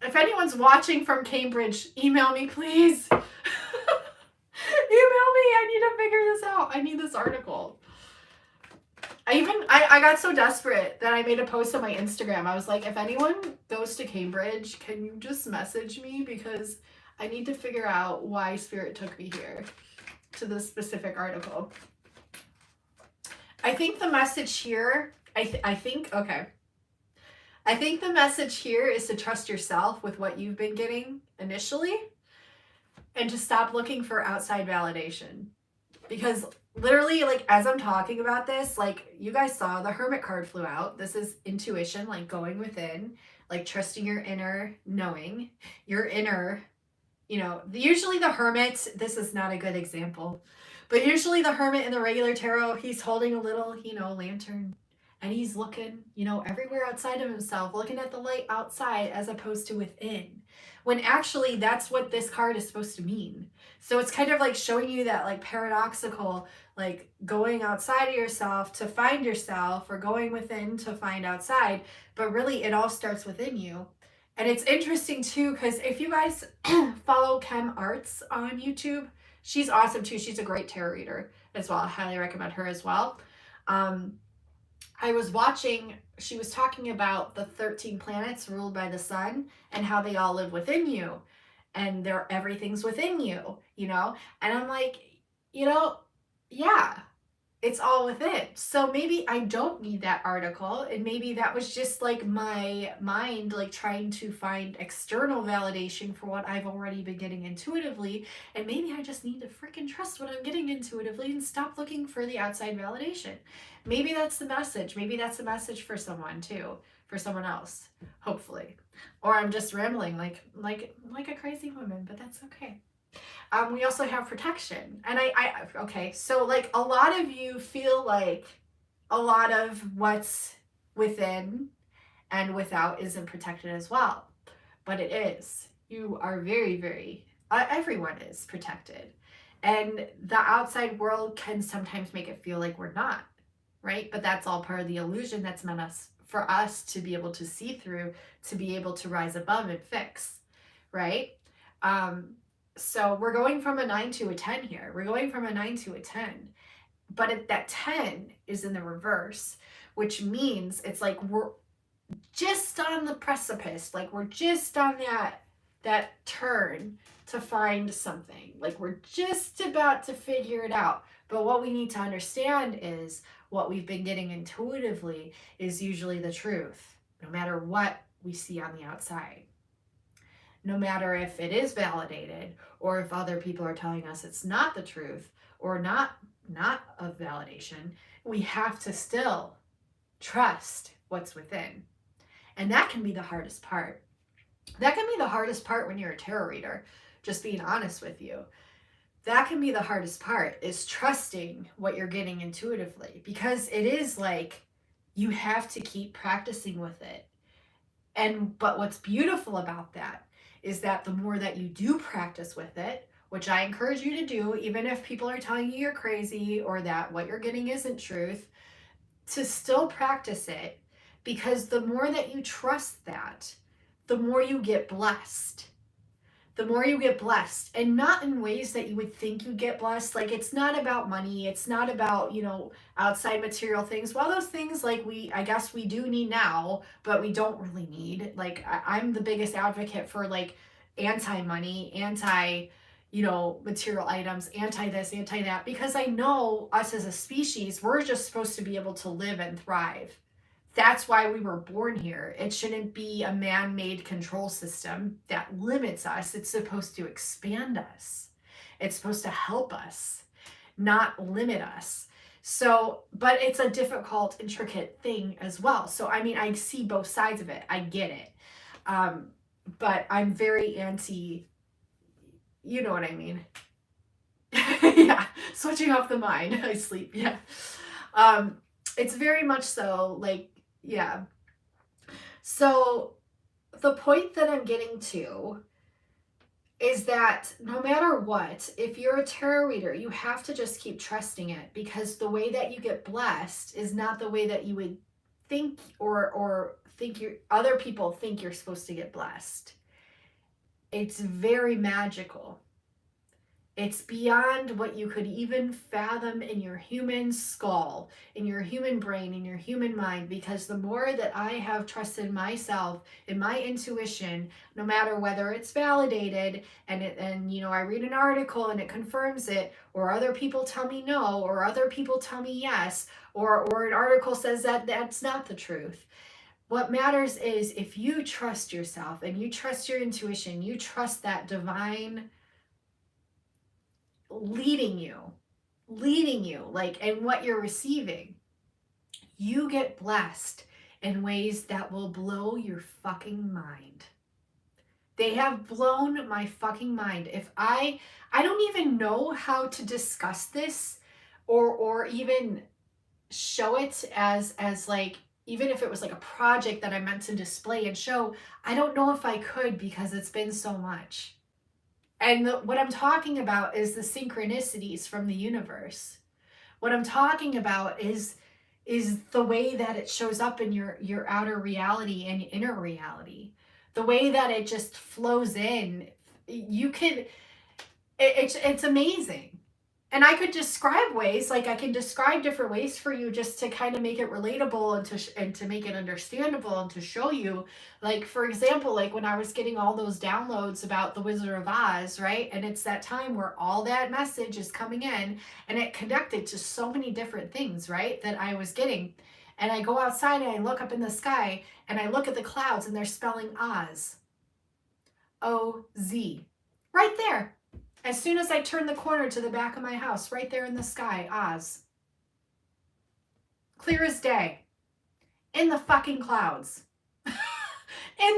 If anyone's watching from Cambridge, email me, please. Email me. I need to figure this out. I need this article. I got so desperate that I made a post on my Instagram. I was like, if anyone goes to Cambridge, can you just message me? Because I need to figure out why Spirit took me here to this specific article. I think the message here, I think the message here is to trust yourself with what you've been getting initially, and to stop looking for outside validation. Because literally, like, as I'm talking about this, like, you guys saw the Hermit card flew out. This is intuition, like going within, like trusting your inner knowing, your inner, usually the Hermit, this is not a good example, but usually the Hermit in the regular tarot, he's holding a little, lantern, and he's looking, everywhere outside of himself, looking at the light outside as opposed to within. When actually that's what this card is supposed to mean. So it's kind of like showing you that like paradoxical, like going outside of yourself to find yourself, or going within to find outside. But really it all starts within you. And it's interesting too, because if you guys follow Chem Arts on YouTube, she's awesome too. She's a great tarot reader as well. I highly recommend her as well. I was watching, she was talking about the 13 planets ruled by the sun and how they all live within you, and everything's within you, you know? And I'm like, you know, yeah, it's all within. So maybe I don't need that article, and maybe that was just like my mind like trying to find external validation for what I've already been getting intuitively, and maybe I just need to freaking trust what I'm getting intuitively and stop looking for the outside validation. Maybe that's the message. Maybe that's the message for someone too, for someone else, hopefully. Or I'm just rambling like a crazy woman, but that's okay. We also have protection. And okay, so like a lot of you feel like a lot of what's within and without isn't protected as well. But it is. You are very, very, everyone is protected. And the outside world can sometimes make it feel like we're not, right? But that's all part of the illusion that's meant for us to be able to see through, to be able to rise above and fix, right? So we're going from a 9 to a 10 here. We're going from a 9 to a 10. But that 10 is in the reverse, which means it's like we're just on the precipice. Like we're just on that turn to find something. Like we're just about to figure it out. But what we need to understand is what we've been getting intuitively is usually the truth, no matter what we see on the outside. No matter if it is validated or if other people are telling us it's not the truth or not of validation, we have to still trust what's within. And that can be the hardest part. That can be the hardest part when you're a tarot reader, just being honest with you. That can be the hardest part, is trusting what you're getting intuitively, because it is like you have to keep practicing with it. But what's beautiful about that is that the more that you do practice with it, which I encourage you to do, even if people are telling you you're crazy or that what you're getting isn't truth, to still practice it, because the more that you trust that, the more you get blessed. The more you get blessed, and not in ways that you would think you get blessed. Like, it's not about money. It's not about, outside material things. Well, those things, like, I guess we do need now, but we don't really need. Like, I'm the biggest advocate for, like, anti-money, material items, anti this, anti that, because I know us as a species, we're just supposed to be able to live and thrive. That's why we were born here. It shouldn't be a man-made control system that limits us. It's supposed to expand us. It's supposed to help us, not limit us. So, but it's a difficult, intricate thing as well. So, I mean, I see both sides of it. I get it. But I'm very anti, you know what I mean? Yeah, switching off the mind. I sleep, yeah. It's very much so, like, yeah. So the point that I'm getting to is that no matter what, if you're a tarot reader, you have to just keep trusting it, because the way that you get blessed is not the way that you would think or think other people think you're supposed to get blessed. It's very magical. It's beyond what you could even fathom in your human skull, in your human brain, in your human mind, because the more that I have trusted myself and my intuition, no matter whether it's validated and I read an article and it confirms it, or other people tell me no, or other people tell me yes, or an article says that that's not the truth. What matters is if you trust yourself and you trust your intuition, you trust that divine leading you, like, and what you're receiving, you get blessed in ways that will blow your fucking mind. They have blown my fucking mind. If I don't even know how to discuss this or even show it as like, even if it was like a project that I meant to display and show, I don't know if I could, because it's been so much. And what I'm talking about is the synchronicities from the universe. What I'm talking about is the way that it shows up in your outer reality and inner reality. The way that it just flows in. It's amazing. And I could describe ways, like I can describe different ways for you just to kind of make it relatable and to make it understandable and to show you, like for example, like when I was getting all those downloads about the Wizard of Oz, right? And it's that time where all that message is coming in and it connected to so many different things, right? That I was getting. And I go outside and I look up in the sky and I look at the clouds and they're spelling Oz. O-Z. Right there. As soon as I turn the corner to the back of my house, right there in the sky, Oz. Clear as day. In the fucking clouds. In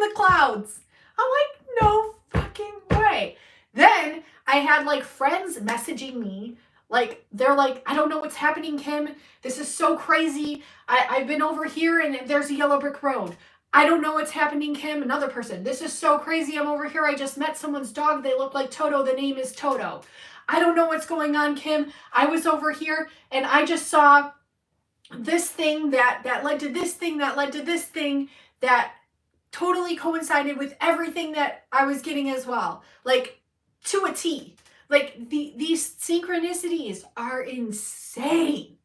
the clouds. I'm like, no fucking way. Then I had like friends messaging me. Like, they're like, I don't know what's happening, Kim. This is so crazy. I've been over here and there's a yellow brick road. I don't know what's happening, Kim. Another person. This is so crazy. I'm over here. I just met someone's dog. They look like Toto. The name is Toto. I don't know what's going on, Kim. I was over here and I just saw this thing that led to this thing that led to this thing that totally coincided with everything that I was getting as well. Like, to a T. Like, these synchronicities are insane.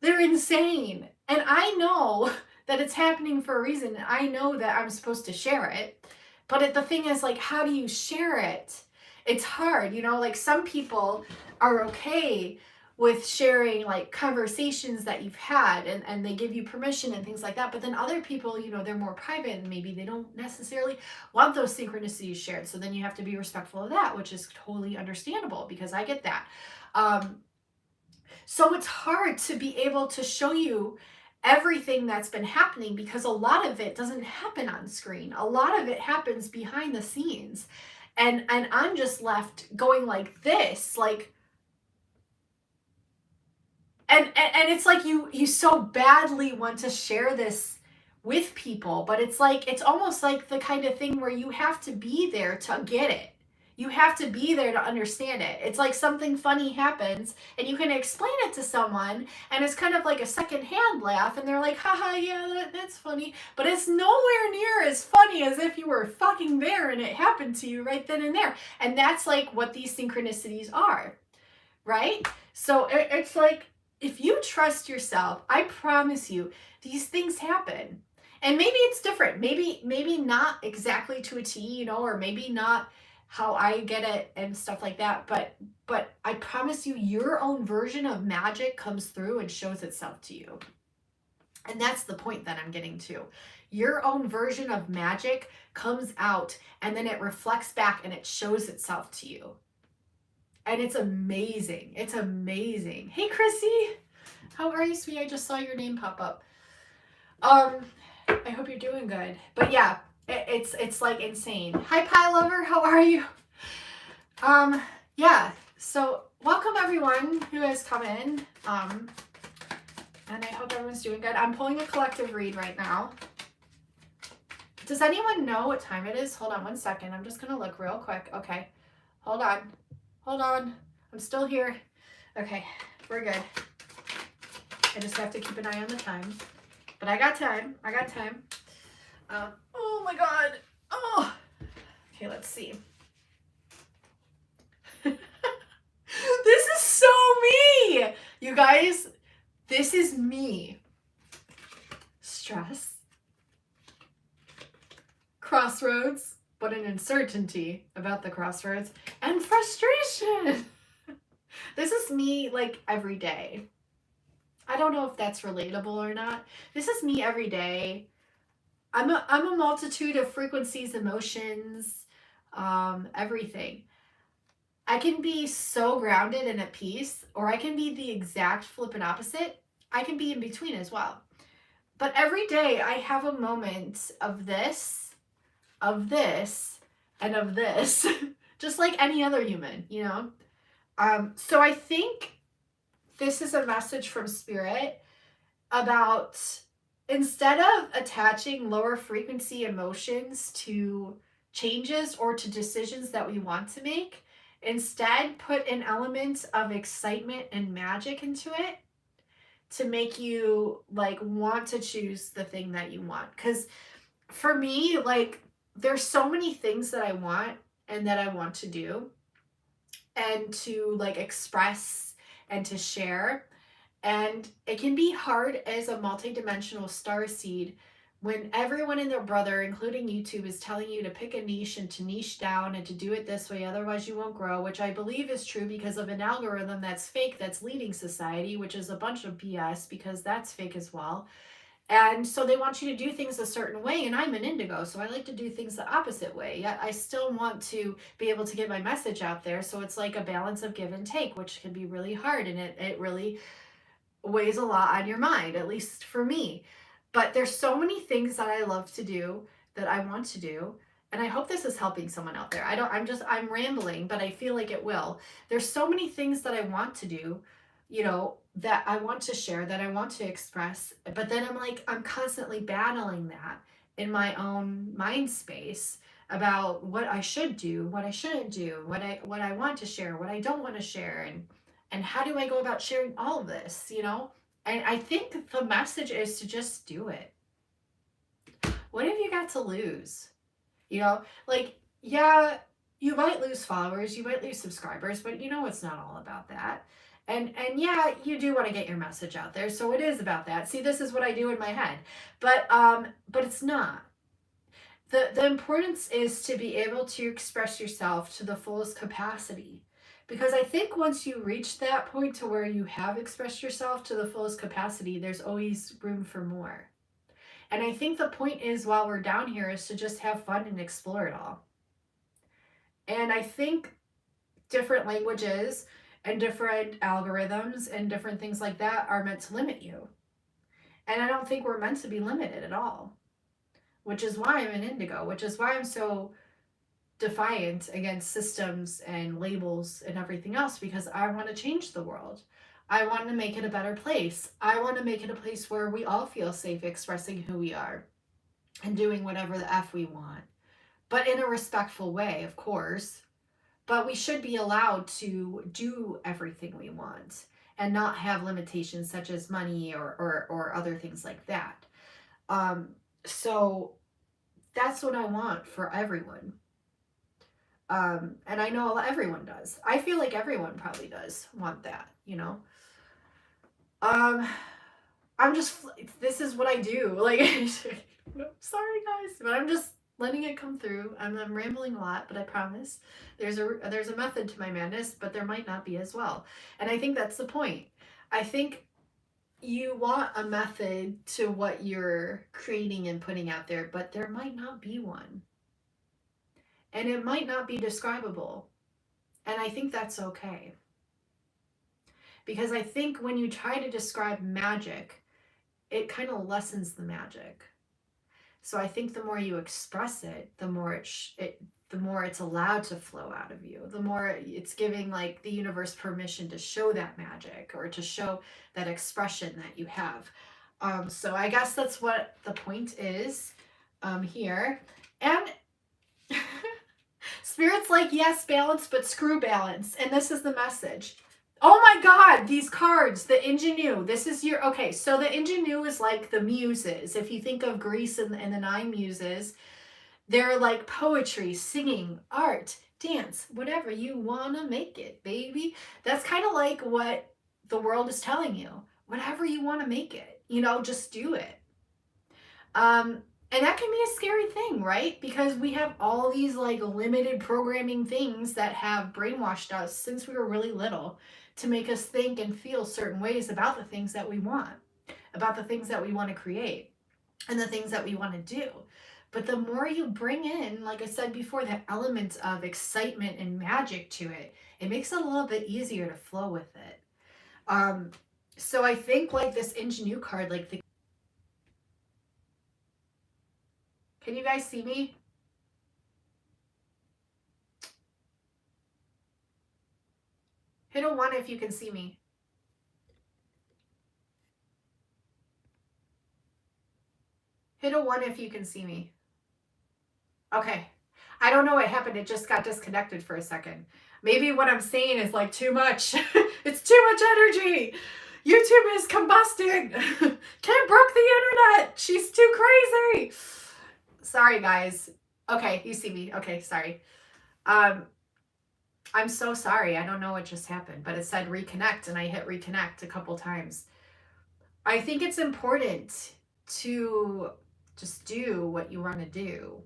They're insane. And I know that it's happening for a reason. I know that I'm supposed to share it. But the thing is, like, how do you share it? It's hard, you know, like some people are okay with sharing like conversations that you've had and they give you permission and things like that. But then other people, you know, they're more private and maybe they don't necessarily want those synchronicities shared. So then you have to be respectful of that, which is totally understandable because I get that. So it's hard to be able to show you everything that's been happening because a lot of it doesn't happen on screen. A lot of it happens behind the scenes. And I'm just left going like this, like, and it's like you so badly want to share this with people, but it's like, it's almost like the kind of thing where you have to be there to get it. You have to be there to understand it. It's like something funny happens and you can explain it to someone and it's kind of like a secondhand laugh and they're like, haha, yeah, that's funny. But it's nowhere near as funny as if you were fucking there and it happened to you right then and there. And that's like what these synchronicities are, right? So it's like, if you trust yourself, I promise you, these things happen. And maybe it's different. Maybe not exactly to a T, you know, or maybe not how I get it and stuff like that. But I promise you, your own version of magic comes through and shows itself to you. And that's the point that I'm getting to. Your own version of magic comes out and then it reflects back and it shows itself to you. And it's amazing. It's amazing. Hey, Chrissy. How are you, sweet? I just saw your name pop up. I hope you're doing good. But yeah, it's like insane. Hi, Pie Lover. How are you? Yeah. So welcome everyone who has come in. And I hope everyone's doing good. I'm pulling a collective read right now. Does anyone know what time it is? Hold on one second. I'm just going to look real quick. Okay. Hold on. Hold on. I'm still here. Okay. We're good. I just have to keep an eye on the time. But I got time. I got time. Oh my God. Oh. Okay, let's see. This is so me. You guys, this is me. Stress. Crossroads, but an uncertainty about the crossroads. And frustration. This is me like every day. I don't know if that's relatable or not. This is me every day. I'm a multitude of frequencies, emotions, everything. I can be so grounded and at peace, or I can be the exact flippant opposite. I can be in between as well. But every day I have a moment of this, and of this, just like any other human, you know? So I think this is a message from Spirit about, instead of attaching lower frequency emotions to changes or to decisions that we want to make, instead put an element of excitement and magic into it to make you like want to choose the thing that you want. Because for me, like, there's so many things that I want and that I want to do. and to like express and to share. And it can be hard as a multidimensional starseed when everyone and their brother, including YouTube, is telling you to pick a niche and to niche down and to do it this way, otherwise you won't grow, which I believe is true because of an algorithm that's fake, that's leading society, which is a bunch of BS because that's fake as well. And so they want you to do things a certain way, and I'm an indigo, so I like to do things the opposite way. Yet I still want to be able to get my message out there, so it's like a balance of give and take, which can be really hard, and it really weighs a lot on your mind, at least for me. But there's so many things that I love to do, that I want to do, and I hope this is helping someone out there. I'm rambling, but I feel like it will. There's so many things that I want to do, you know, that I want to share, that I want to express, but then I'm constantly battling that in my own mind space about what I should do, what I shouldn't do, what I want to share, what I don't want to share, and how do I go about sharing all of this, you know? And I think the message is to just do it. What have you got to lose? You know, like, yeah, you might lose followers, you might lose subscribers, but you know it's not all about that. And yeah, you do want to get your message out there, so it is about that. See, this is what I do in my head. But it's not. The importance is to be able to express yourself to the fullest capacity. Because I think once you reach that point to where you have expressed yourself to the fullest capacity, there's always room for more. And I think the point is, while we're down here, is to just have fun and explore it all. And I think different languages and different algorithms and different things like that are meant to limit you. And I don't think we're meant to be limited at all. Which is why I'm an indigo, which is why I'm so defiant against systems and labels and everything else, because I want to change the world. I want to make it a better place. I want to make it a place where we all feel safe expressing who we are and doing whatever the F we want, but in a respectful way, of course. But we should be allowed to do everything we want and not have limitations such as money or other things like that. So that's what I want for everyone. And I know everyone does. I feel like everyone probably does want that, you know? This is what I do. Like, sorry guys, but I'm just letting it come through. I'm rambling a lot, but I promise there's a method to my madness, but there might not be as well. And I think that's the point. I think you want a method to what you're creating and putting out there, but there might not be one. And it might not be describable. And I think that's okay. Because I think when you try to describe magic, it kind of lessens the magic. So I think the more you express it, the more it's allowed to flow out of you, the more it's giving like the universe permission to show that magic or to show that expression that you have. So I guess that's what the point is here. And Spirit's like, yes, balance, but screw balance. And this is the message. Oh my God, these cards, the ingenue. This is your, okay, so the ingenue is like the muses. If you think of Greece and the 9 muses, they're like poetry, singing, art, dance, whatever you want to make it, baby. That's kind of like what the world is telling you. Whatever you want to make it, you know, just do it. And that can be a scary thing, right? Because we have all these like limited programming things that have brainwashed us since we were really little to make us think and feel certain ways about the things that we want, about the things that we want to create, and the things that we want to do. But the more you bring in, like I said before, that element of excitement and magic to it, it makes it a little bit easier to flow with it. So I think like this ingenue card, like the... Can you guys see me? Hit a 1 if you can see me. Hit a 1 if you can see me. Okay. I don't know what happened. It just got disconnected for a second. Maybe what I'm saying is like too much. It's too much energy. YouTube is combusting. Kim broke the internet. She's too crazy. Sorry, guys. Okay, you see me. Okay, sorry. I'm so sorry. I don't know what just happened, but it said reconnect and I hit reconnect a couple times. I think it's important to just do what you want to do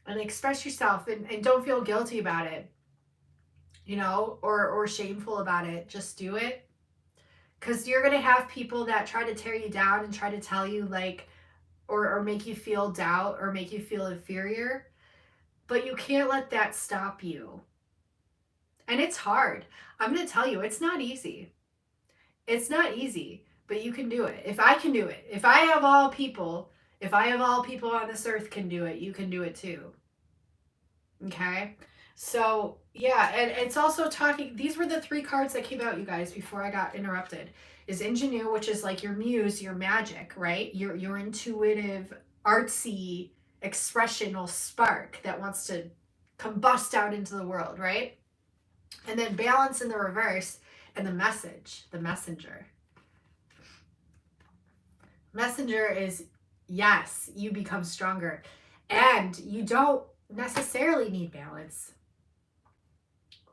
and express yourself, and don't feel guilty about it, or shameful about it. Just do it. Because you're going to have people that try to tear you down and try to tell you, like, or make you feel doubt or make you feel inferior. But you can't let that stop you. And it's hard. I'm going to tell you, it's not easy. It's not easy, but you can do it. If I can do it, if I of all people on this earth can do it, you can do it too. Okay? So, yeah, and it's also talking, these were the 3 cards that came out, you guys, before I got interrupted. Is ingenue, which is like your muse, your magic, right? Your intuitive, artsy, expressional spark that wants to combust out into the world, right? And then balance in the reverse, and the message, the messenger. Messenger is, yes, you become stronger. And you don't necessarily need balance.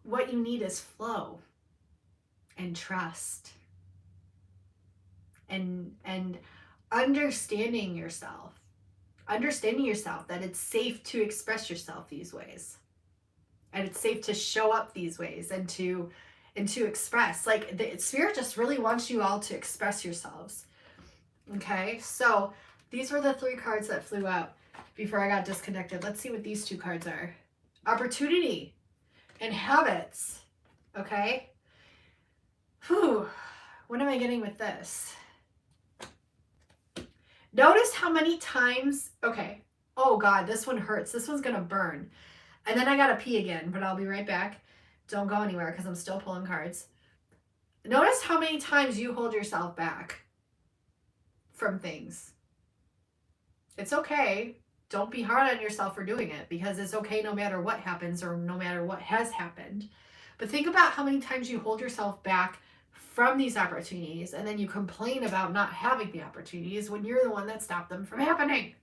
What you need is flow and trust and understanding yourself that it's safe to express yourself these ways, and it's safe to show up these ways, and to express. Like, the spirit just really wants you all to express yourselves. Okay, so these were the 3 cards that flew out before I got disconnected. Let's see what these 2 cards are. Opportunity and habits. Okay. Whew. What am I getting with this? Notice how many times, okay. Oh God, this one hurts. This one's going to burn. And then I got to pee again, but I'll be right back. Don't go anywhere because I'm still pulling cards. Notice how many times you hold yourself back from things. It's okay. Don't be hard on yourself for doing it, because it's okay no matter what happens or no matter what has happened. But think about how many times you hold yourself back from these opportunities, and then you complain about not having the opportunities when you're the one that stopped them from happening.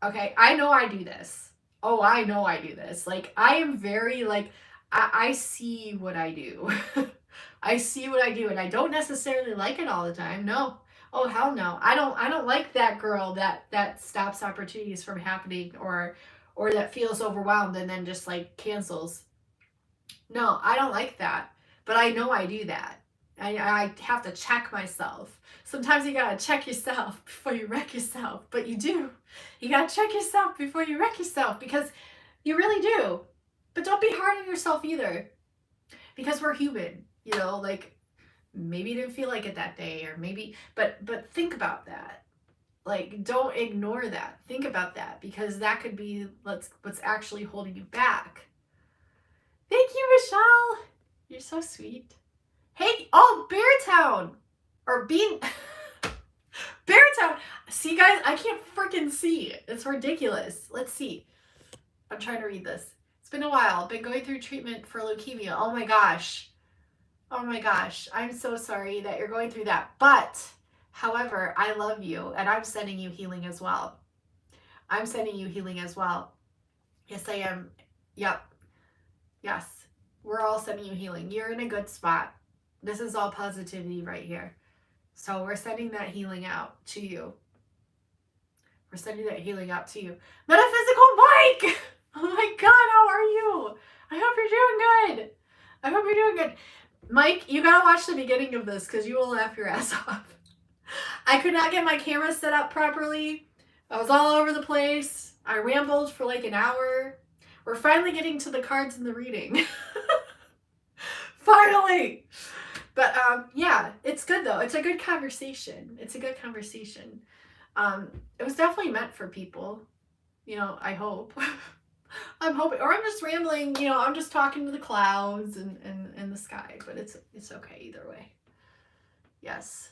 Okay, I know I do this. Oh, I know I do this. Like, I am very, like, I see what I do. I see what I do, and I don't necessarily like it all the time. No. Oh, hell no. I don't like that girl that stops opportunities from happening, or that feels overwhelmed and then just like cancels. No, I don't like that. But I know I do that. I have to check myself. Sometimes you gotta check yourself before you wreck yourself. But you do. You gotta check yourself before you wreck yourself, because you really do. But don't be hard on yourself either, because we're human. Like, maybe you didn't feel like it that day, or maybe, but think about that. Like, don't ignore that. Think about that, because that could be what's actually holding you back. Thank you, Michelle. You're so sweet. Hey, oh, Beartown, or Bean, Beartown. See, guys, I can't freaking see. It's ridiculous. Let's see. I'm trying to read this. It's been a while. Been going through treatment for leukemia. Oh my gosh. Oh my gosh. I'm so sorry that you're going through that. But, however, I love you, and I'm sending you healing as well. I'm sending you healing as well. Yes, I am. Yep. Yes. We're all sending you healing. You're in a good spot. This is all positivity right here. So we're sending that healing out to you. We're sending that healing out to you. Metaphysical Mike! Oh my God, how are you? I hope you're doing good. I hope you're doing good. Mike, you gotta watch the beginning of this, because you will laugh your ass off. I could not get my camera set up properly. I was all over the place. I rambled for like an hour. We're finally getting to the cards and the reading. Finally! But yeah, it's good though. It's a good conversation. It's a good conversation. It was definitely meant for people. I hope. I'm hoping, or I'm just rambling, I'm just talking to the clouds and the sky, but it's okay either way. Yes.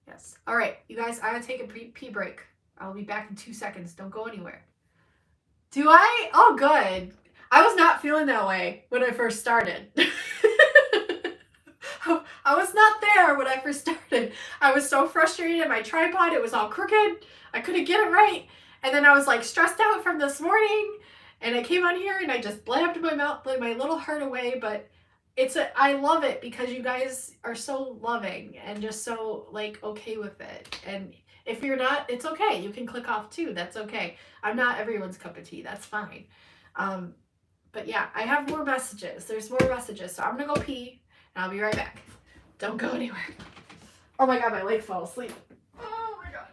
Yes. All right, you guys, I gotta take a pee break. I'll be back in 2 seconds. Don't go anywhere. Do I? Oh, good. I was not feeling that way when I first started. I was not there when I first started. I was so frustrated. My tripod, it was all crooked. I couldn't get it right. And then I was like stressed out from this morning. And I came on here and I just blabbed my mouth, my little heart away, but I love it because you guys are so loving and just so like okay with it. And if you're not, it's okay. You can click off too. That's okay. I'm not everyone's cup of tea. That's fine. But yeah, I have more messages. There's more messages. So I'm gonna go pee and I'll be right back. Don't go anywhere. Oh my God, my leg fell asleep. Oh my God.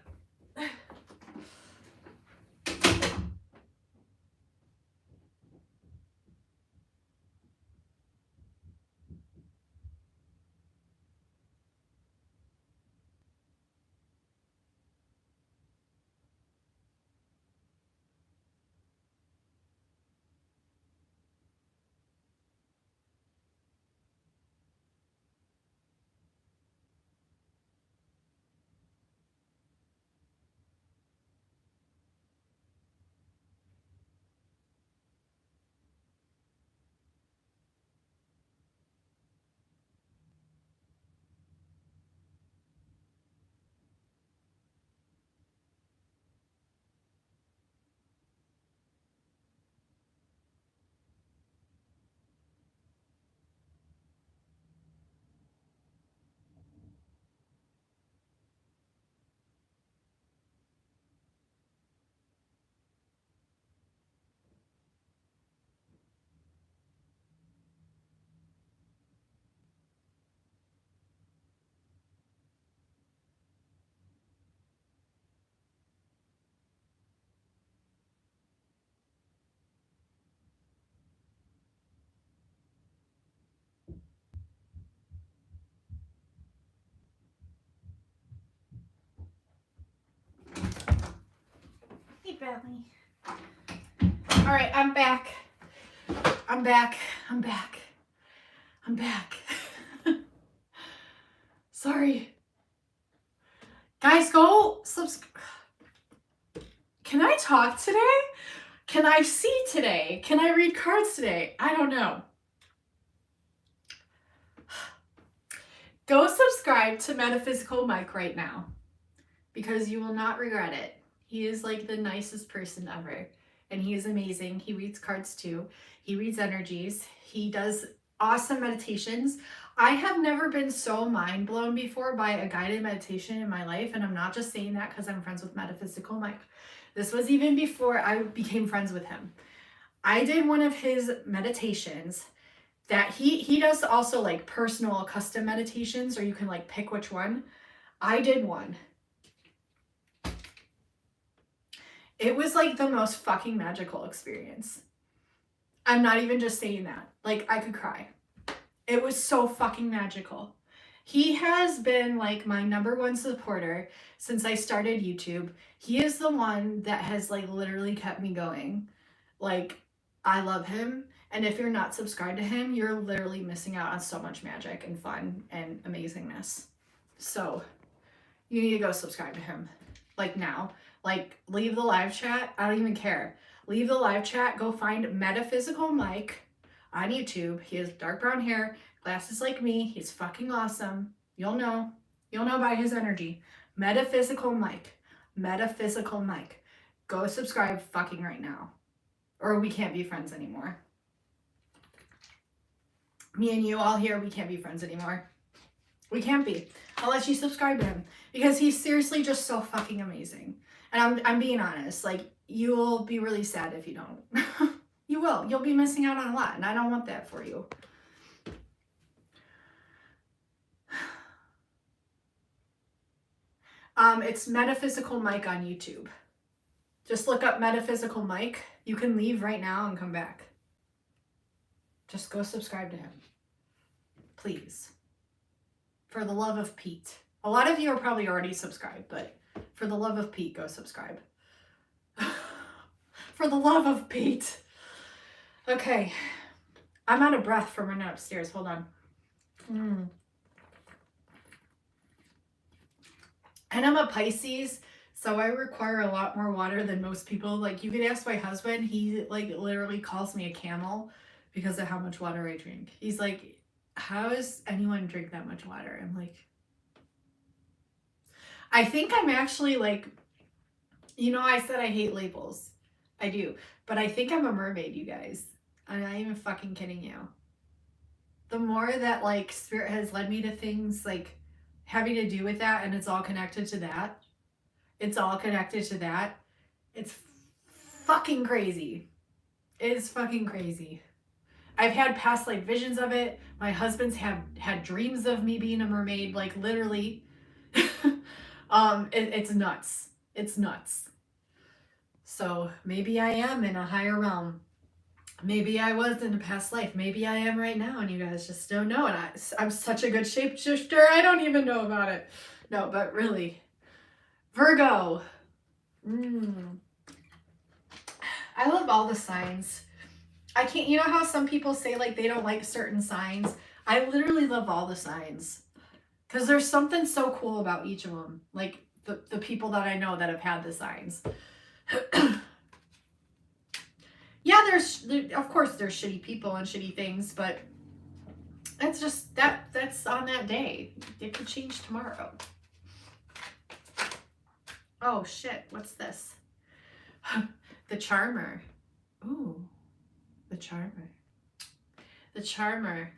Hey, Belly. All right, I'm back. I'm back. I'm back. I'm back. Sorry. Guys, go subscribe. Can I talk today? Can I see today? Can I read cards today? I don't know. Go subscribe to Metaphysical Mike right now because you will not regret it. He is like the nicest person ever and he is amazing. He reads cards too. He reads energies. He does awesome meditations. I have never been so mind blown before by a guided meditation in my life, and I'm not just saying that because I'm friends with Metaphysical Mike. This was even before I became friends with him. I did one of his meditations that he does also like personal custom meditations, or you can like pick which one. I did one. It was like the most fucking magical experience. I'm not even just saying that. Like, I could cry. It was so fucking magical. He has been like my #1 supporter since I started YouTube. He is the one that has like literally kept me going. Like, I love him. And if you're not subscribed to him, you're literally missing out on so much magic and fun and amazingness. So you need to go subscribe to him. Like now. Like, leave the live chat. I don't even care. Leave the live chat. Go find Metaphysical Mike on YouTube. He has dark brown hair, glasses like me. He's fucking awesome. You'll know. You'll know by his energy. Metaphysical Mike. Metaphysical Mike. Go subscribe fucking right now. Or we can't be friends anymore. Me and you all here, we can't be friends anymore. We can't be. Unless you subscribe to him. Because he's seriously just so fucking amazing. And I'm being honest. Like, you'll be really sad if you don't. You will. You'll be missing out on a lot. And I don't want that for you. It's Metaphysical Mike on YouTube. Just look up Metaphysical Mike. You can leave right now and come back. Just go subscribe to him. Please. For the love of Pete. A lot of you are probably already subscribed, but for the love of Pete, go subscribe. For the love of Pete. Okay. I'm out of breath from running upstairs. Hold on. And I'm a Pisces, so I require a lot more water than most people. Like, you could ask my husband. He, like, literally calls me a camel because of how much water I drink. He's like, how does anyone drink that much water? I'm like, I think I'm actually like, you know, I said I hate labels. I do. But I think I'm a mermaid, you guys. I'm not even fucking kidding you. The more that like spirit has led me to things like having to do with that, and it's all connected to that. It's all connected to that. It's fucking crazy. It is fucking crazy. I've had past life visions of it. My husband's had dreams of me being a mermaid, like literally. It's nuts. It's nuts. So maybe I am in a higher realm. Maybe I was in a past life. Maybe I am right now, and you guys just don't know. And I'm such a good shapeshifter. I don't even know about it. No, but really, Virgo. I love all the signs. I can't, you know how some people say like they don't like certain signs? I literally love all the signs because there's something so cool about each of them. Like the people that I know that have had the signs. Yeah, of course there's shitty people and shitty things, but that's just that's on that day. It could change tomorrow. Oh shit, what's this? The Charmer. Ooh, the Charmer. The Charmer.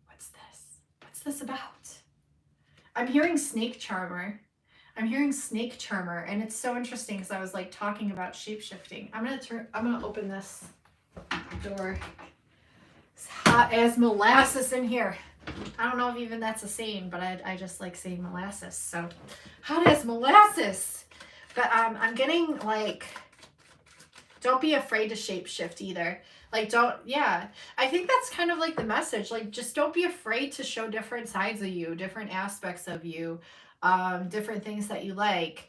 What's this? What's this about? I'm hearing Snake Charmer. I'm hearing Snake Charmer, and it's so interesting because I was like talking about shape-shifting. I'm gonna open this door. It's hot as molasses in here. I don't know if even that's a saying, but I just like saying molasses. So hot as molasses. But I'm getting like, don't be afraid to shapeshift either. Like I think that's kind of like the message. Like just don't be afraid to show different sides of you, different aspects of you, different things that you like.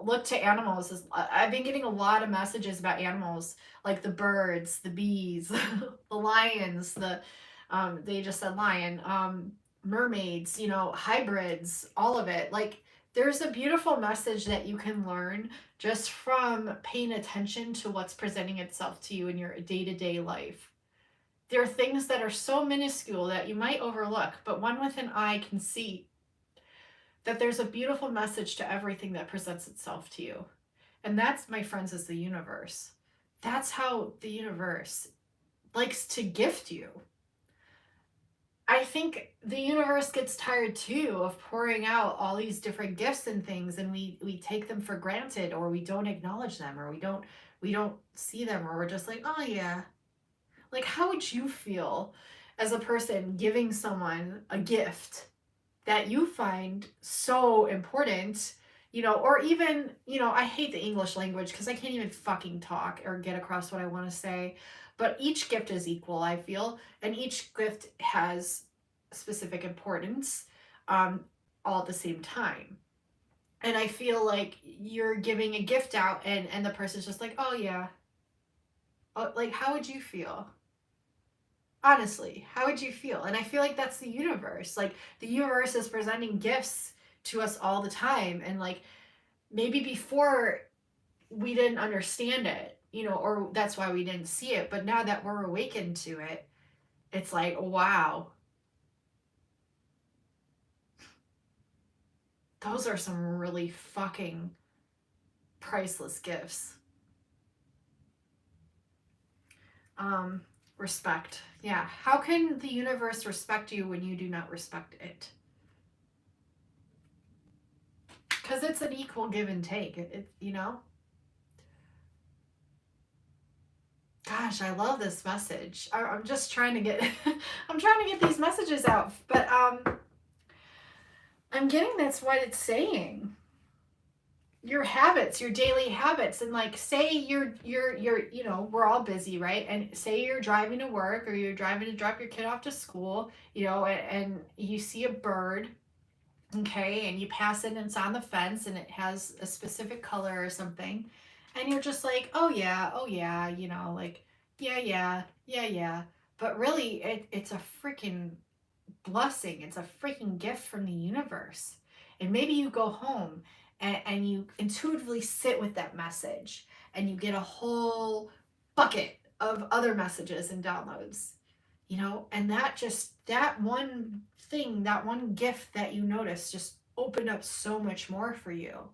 Look to animals. I've been getting a lot of messages about animals, like the birds, the bees, the lions, they just said lion, mermaids, hybrids, all of it. Like there's a beautiful message that you can learn just from paying attention to what's presenting itself to you in your day-to-day life. There are things that are so minuscule that you might overlook, but one with an eye can see that there's a beautiful message to everything that presents itself to you. And that's, my friends, is the universe. That's how the universe likes to gift you. I think the universe gets tired too of pouring out all these different gifts and things, and we take them for granted, or we don't acknowledge them, or we don't see them, or we're just like, oh yeah. Like, how would you feel as a person giving someone a gift that you find so important, or even, I hate the English language because I can't even fucking talk or get across what I want to say, but each gift is equal, I feel, and each gift has specific importance, all at the same time. And I feel like you're giving a gift out and the person's just like, oh yeah. Oh, like, how would you feel? Honestly, how would you feel? And I feel like that's the universe. Like the universe is presenting gifts to us all the time. And like maybe before we didn't understand it, or that's why we didn't see it. But now that we're awakened to it, it's like, wow. Those are some really fucking priceless gifts. Respect. Yeah. How can the universe respect you when you do not respect it? Because it's an equal give and take. Gosh, I love this message. I'm just trying to get I'm trying to get these messages out, but I'm getting that's what it's saying. Your habits, your daily habits, and like say you're we're all busy, right? And say you're driving to work or you're driving to drop your kid off to school, and you see a bird, okay, and you pass it and it's on the fence and it has a specific color or something, and you're just like, oh yeah, like yeah, but really it's a freaking blessing. It's a freaking gift from the universe. And maybe you go home and you intuitively sit with that message and you get a whole bucket of other messages and downloads, and that one thing, that one gift that you notice just opened up so much more for you.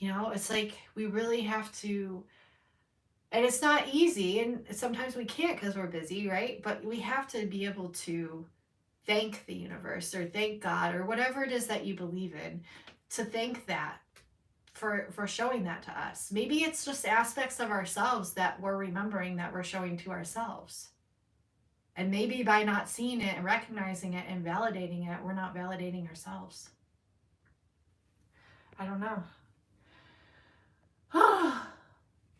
You know, it's like we really have to, and it's not easy, and sometimes we can't because we're busy, right? But we have to be able to thank the universe or thank God or whatever it is that you believe in, to thank that for showing that to us. Maybe it's just aspects of ourselves that we're remembering that we're showing to ourselves. And maybe by not seeing it and recognizing it and validating it, we're not validating ourselves. I don't know.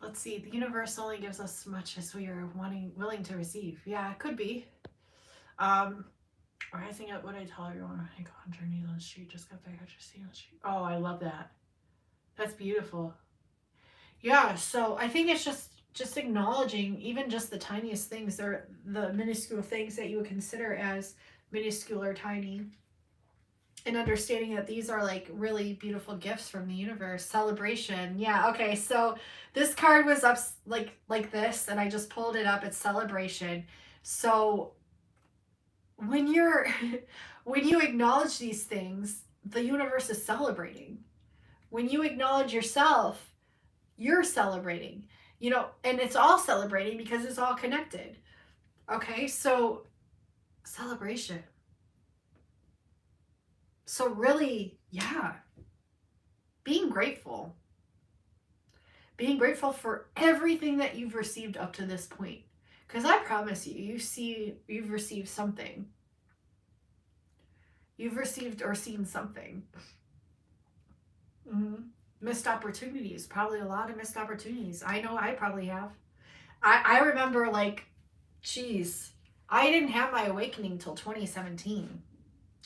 Let's see. The universe only gives us as much as we are willing to receive. Yeah, it could be. Rising up, what I tell everyone when I go on journey on the street, just got back after seeing the street. Oh, I love that. That's beautiful. Yeah, so I think it's just acknowledging even just the tiniest things, or the minuscule things that you would consider as minuscule or tiny, and understanding that these are like really beautiful gifts from the universe. Celebration. Yeah, okay, so this card was up like this, and I just pulled it up. It's celebration. So when you're when you acknowledge these things, the universe is celebrating. When you acknowledge yourself, you're celebrating, you know, and it's all celebrating because it's all connected. Okay, so celebration. So really, yeah, being grateful for everything that you've received up to this point, because I promise you, you've received something. You've received or seen something. Missed opportunities, probably a lot of missed opportunities. I know I probably have. I remember, like, geez, I didn't have my awakening till 2017.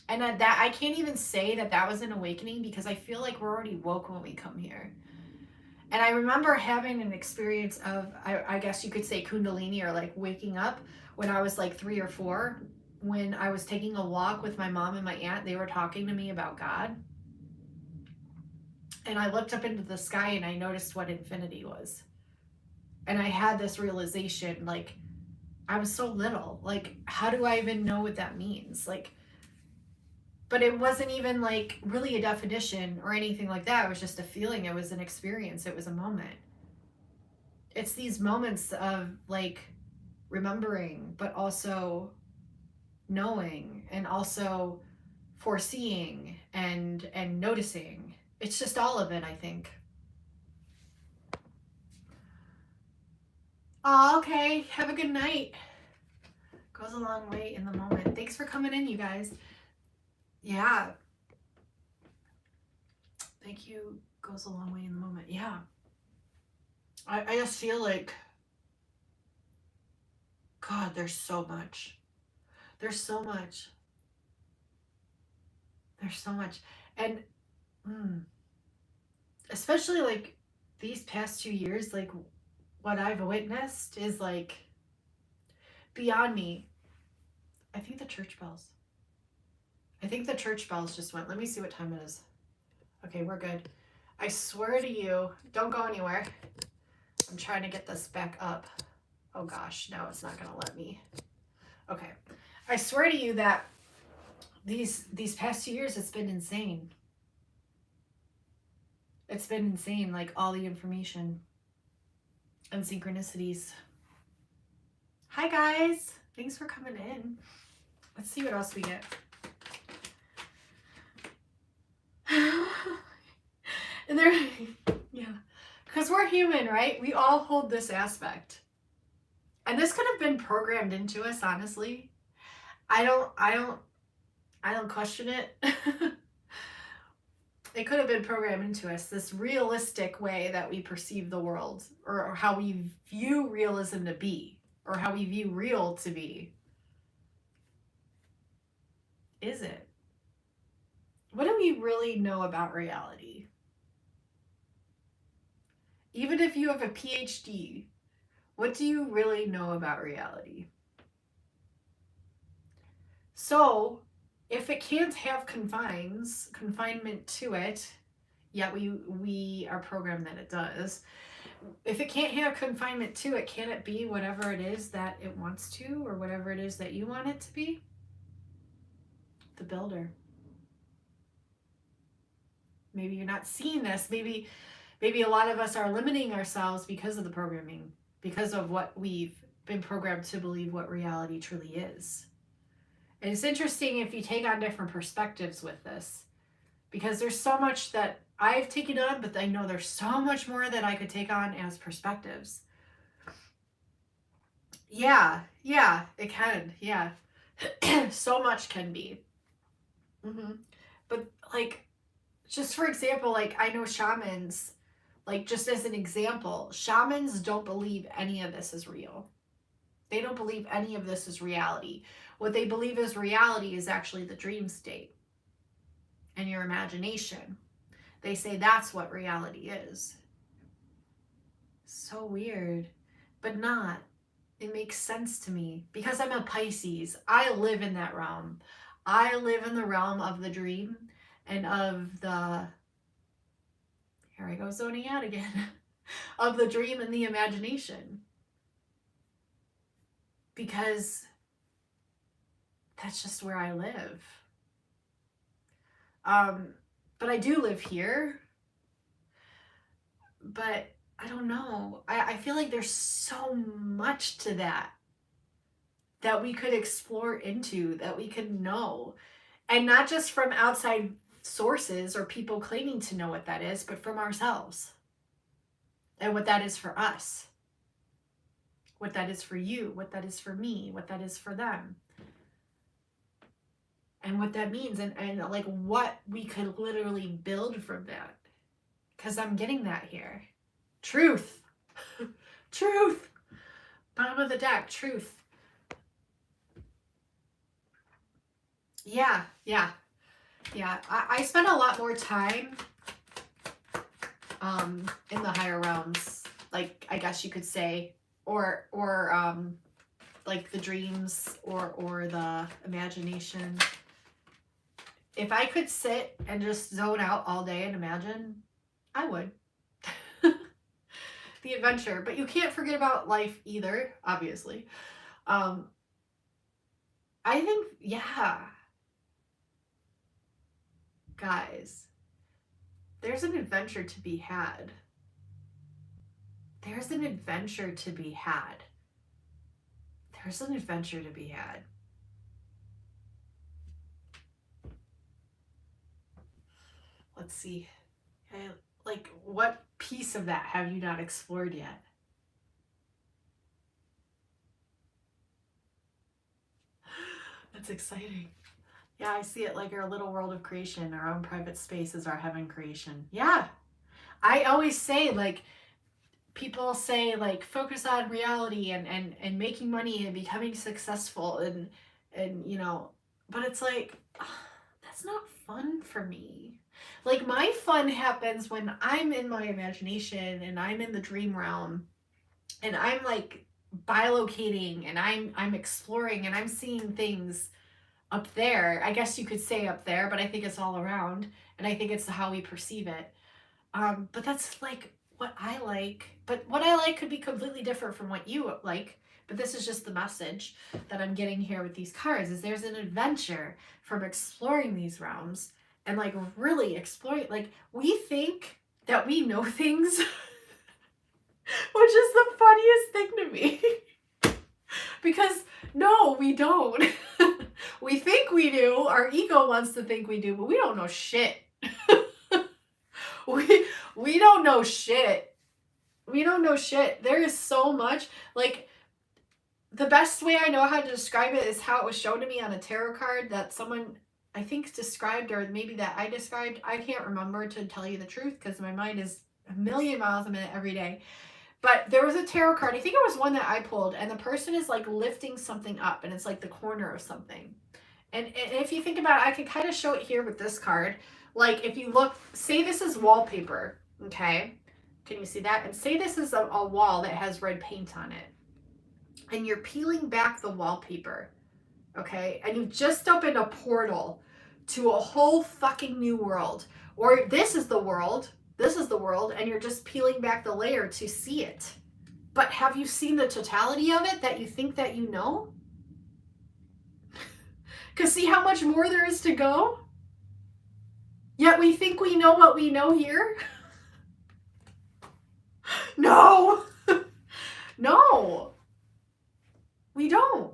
And that I can't even say that was an awakening, because I feel like we're already woke when we come here. And I remember having an experience of, I guess you could say Kundalini, or like waking up, when I was like 3 or 4, when I was taking a walk with my mom and my aunt. They were talking to me about God. And I looked up into the sky and I noticed what infinity was. And I had this realization, like, I was so little. Like, how do I even know what that means? Like, but it wasn't even like really a definition or anything like that. It was just a feeling. It was an experience. It was a moment. It's these moments of like remembering, but also knowing, and also foreseeing and noticing. It's just all of it, I think. Oh, okay. Have a good night. Goes a long way in the moment. Thanks for coming in, you guys. Yeah. Thank you. Goes a long way in the moment. Yeah. I just feel like, God, there's so much. There's so much. There's so much. And especially like these past 2 years, like what I've witnessed is like beyond me. I think the church bells. Just went. Let me see what time it is. Okay, we're good. I swear to you, don't go anywhere. I'm trying to get this back up. Oh gosh, no, it's not gonna let me. Okay. I swear to you that these past 2 years, it's been insane. It's been insane, like all the information and synchronicities. Hi guys, thanks for coming in. Let's see what else we get. And there, yeah, because we're human, right? We all hold this aspect, and this could have been programmed into us. Honestly, I don't question it. It could have been programmed into us, this realistic way that we perceive the world, or how we view realism to be, or how we view real to be. Is it? What do we really know about reality? Even if you have a PhD, what do you really know about reality? So, if it can't have confinement to it, yet we are programmed that it does. If it can't have confinement to it, can it be whatever it is that it wants to, or whatever it is that you want it to be? The builder. Maybe you're not seeing this. Maybe Maybe a lot of us are limiting ourselves because of the programming, because of what we've been programmed to believe what reality truly is. And it's interesting if you take on different perspectives with this, because there's so much that I've taken on, but I know there's so much more that I could take on as perspectives. Yeah, it can. Yeah. So much can be. But like, just for example, like I know shamans, like just as an example, shamans don't believe any of this is real. They don't believe any of this is reality. What they believe is reality is actually the dream state and your imagination. They say that's what reality is. So weird, but not. It makes sense to me because I'm a Pisces. I live in that realm. I live in the realm of the dream and of the, here I go zoning out again, of the dream and the imagination. Because that's just where I live. But I do live here. But I don't know. I feel like there's so much to that we could explore into, that we could know. And not just from outside sources or people claiming to know what that is, but from ourselves. And what that is for us. What that is for you. What that is for me. What that is for them. And what that means. And like what we could literally build from that. Because I'm getting that here. Truth. Truth. Bottom of the deck. Truth. Yeah. I spend a lot more time in the higher realms, like I guess you could say, or like the dreams or the imagination. If I could sit and just zone out all day and imagine, I would. The adventure. But you can't forget about life either, obviously. I think, yeah. Guys, there's an adventure to be had. There's an adventure to be had. There's an adventure to be had. Let's see. Like, what piece of that have you not explored yet? That's exciting. Yeah, I see it like our little world of creation, our own private space is our heaven creation. Yeah. I always say, like, people say, like, focus on reality and making money and becoming successful and you know, but it's like, that's not fun for me. Like, my fun happens when I'm in my imagination and I'm in the dream realm and I'm like bilocating and I'm exploring and I'm seeing things up there. I guess you could say up there, but I think it's all around and I think it's how we perceive it. But that's like what I like. But what I like could be completely different from what you like. But this is just the message that I'm getting here with these cards, is there's an adventure from exploring these realms and like really exploring. Like, we think that we know things, which is the funniest thing to me. Because no, we don't. We think we do. Our ego wants to think we do, but we don't know shit. We don't know shit. We don't know shit. There is so much. Like, the best way I know how to describe it is how it was shown to me on a tarot card that someone, I think, described, or maybe that I described. I can't remember, to tell you the truth, because my mind is a million miles a minute every day. But there was a tarot card, I think it was one that I pulled, and the person is like lifting something up, and it's like the corner of something. And if you think about it, I can kind of show it here with this card. Like, if you look, say this is wallpaper, okay? Can you see that? And say this is a wall that has red paint on it. And you're peeling back the wallpaper, okay? And you've just opened a portal to a whole fucking new world. Or this is the world, and you're just peeling back the layer to see it. But have you seen the totality of it that you think that you know? Because see how much more there is to go? Yet we think we know what we know here. No. No. We don't.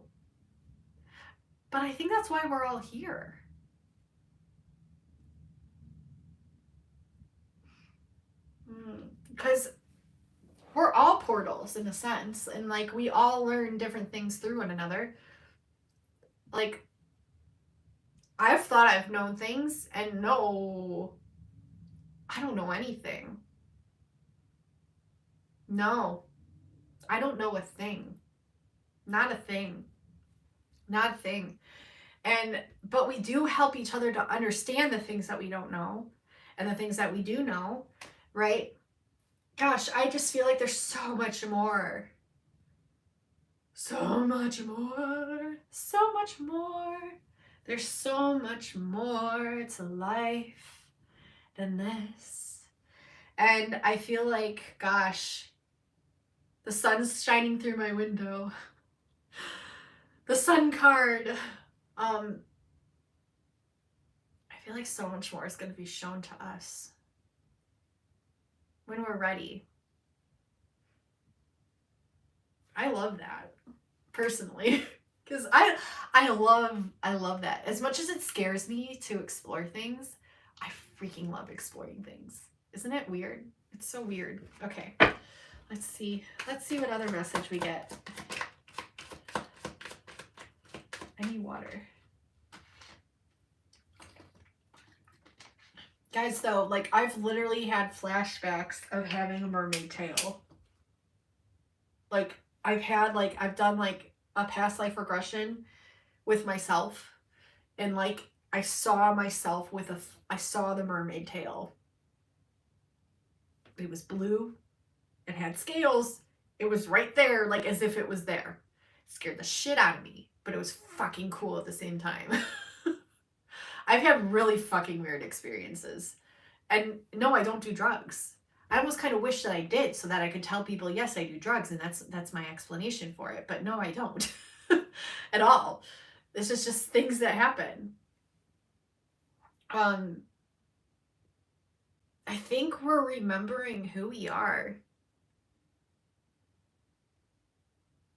But I think that's why we're all here. Because we're all portals in a sense, and like we all learn different things through one another. Like, I've thought I've known things, and no, I don't know anything. No, I don't know a thing. Not a thing. Not a thing. But we do help each other to understand the things that we don't know and the things that we do know, right? Gosh, I just feel like there's so much more. So much more. So much more. There's so much more to life than this. And I feel like, gosh, the sun's shining through my window. The sun card. I feel like so much more is going to be shown to us when we're ready. I love that, personally, because I love that. As much as it scares me to explore things, I freaking love exploring things. Isn't it weird? It's so weird. Okay, let's see what other message we get. I need water. Guys, though, like, I've literally had flashbacks of having a mermaid tail. Like, I've done, like, a past life regression with myself. And, like, I saw myself I saw the mermaid tail. It was blue. It had scales. It was right there, like, as if it was there. It scared the shit out of me. But it was fucking cool at the same time. I've had really fucking weird experiences. And no, I don't do drugs. I almost kind of wish that I did so that I could tell people, yes, I do drugs, and that's my explanation for it. But no, I don't. At all. It's just things that happen. I think we're remembering who we are,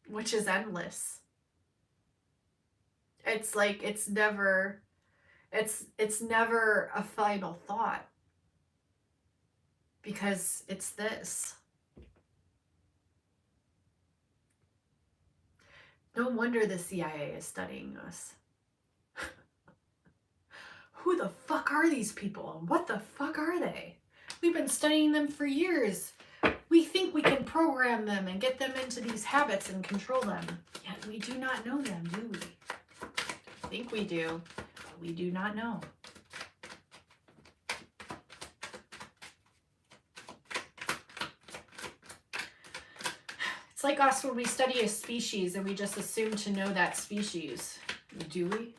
which is endless. It's like it's never a final thought, because it's this. No wonder the CIA is studying us. Who the fuck are these people? What the fuck are they? We've been studying them for years. We think we can program them and get them into these habits and control them. Yet we do not know them, do we? I think we do, but we do not know. It's like us when we study a species and we just assume to know that species. Do we?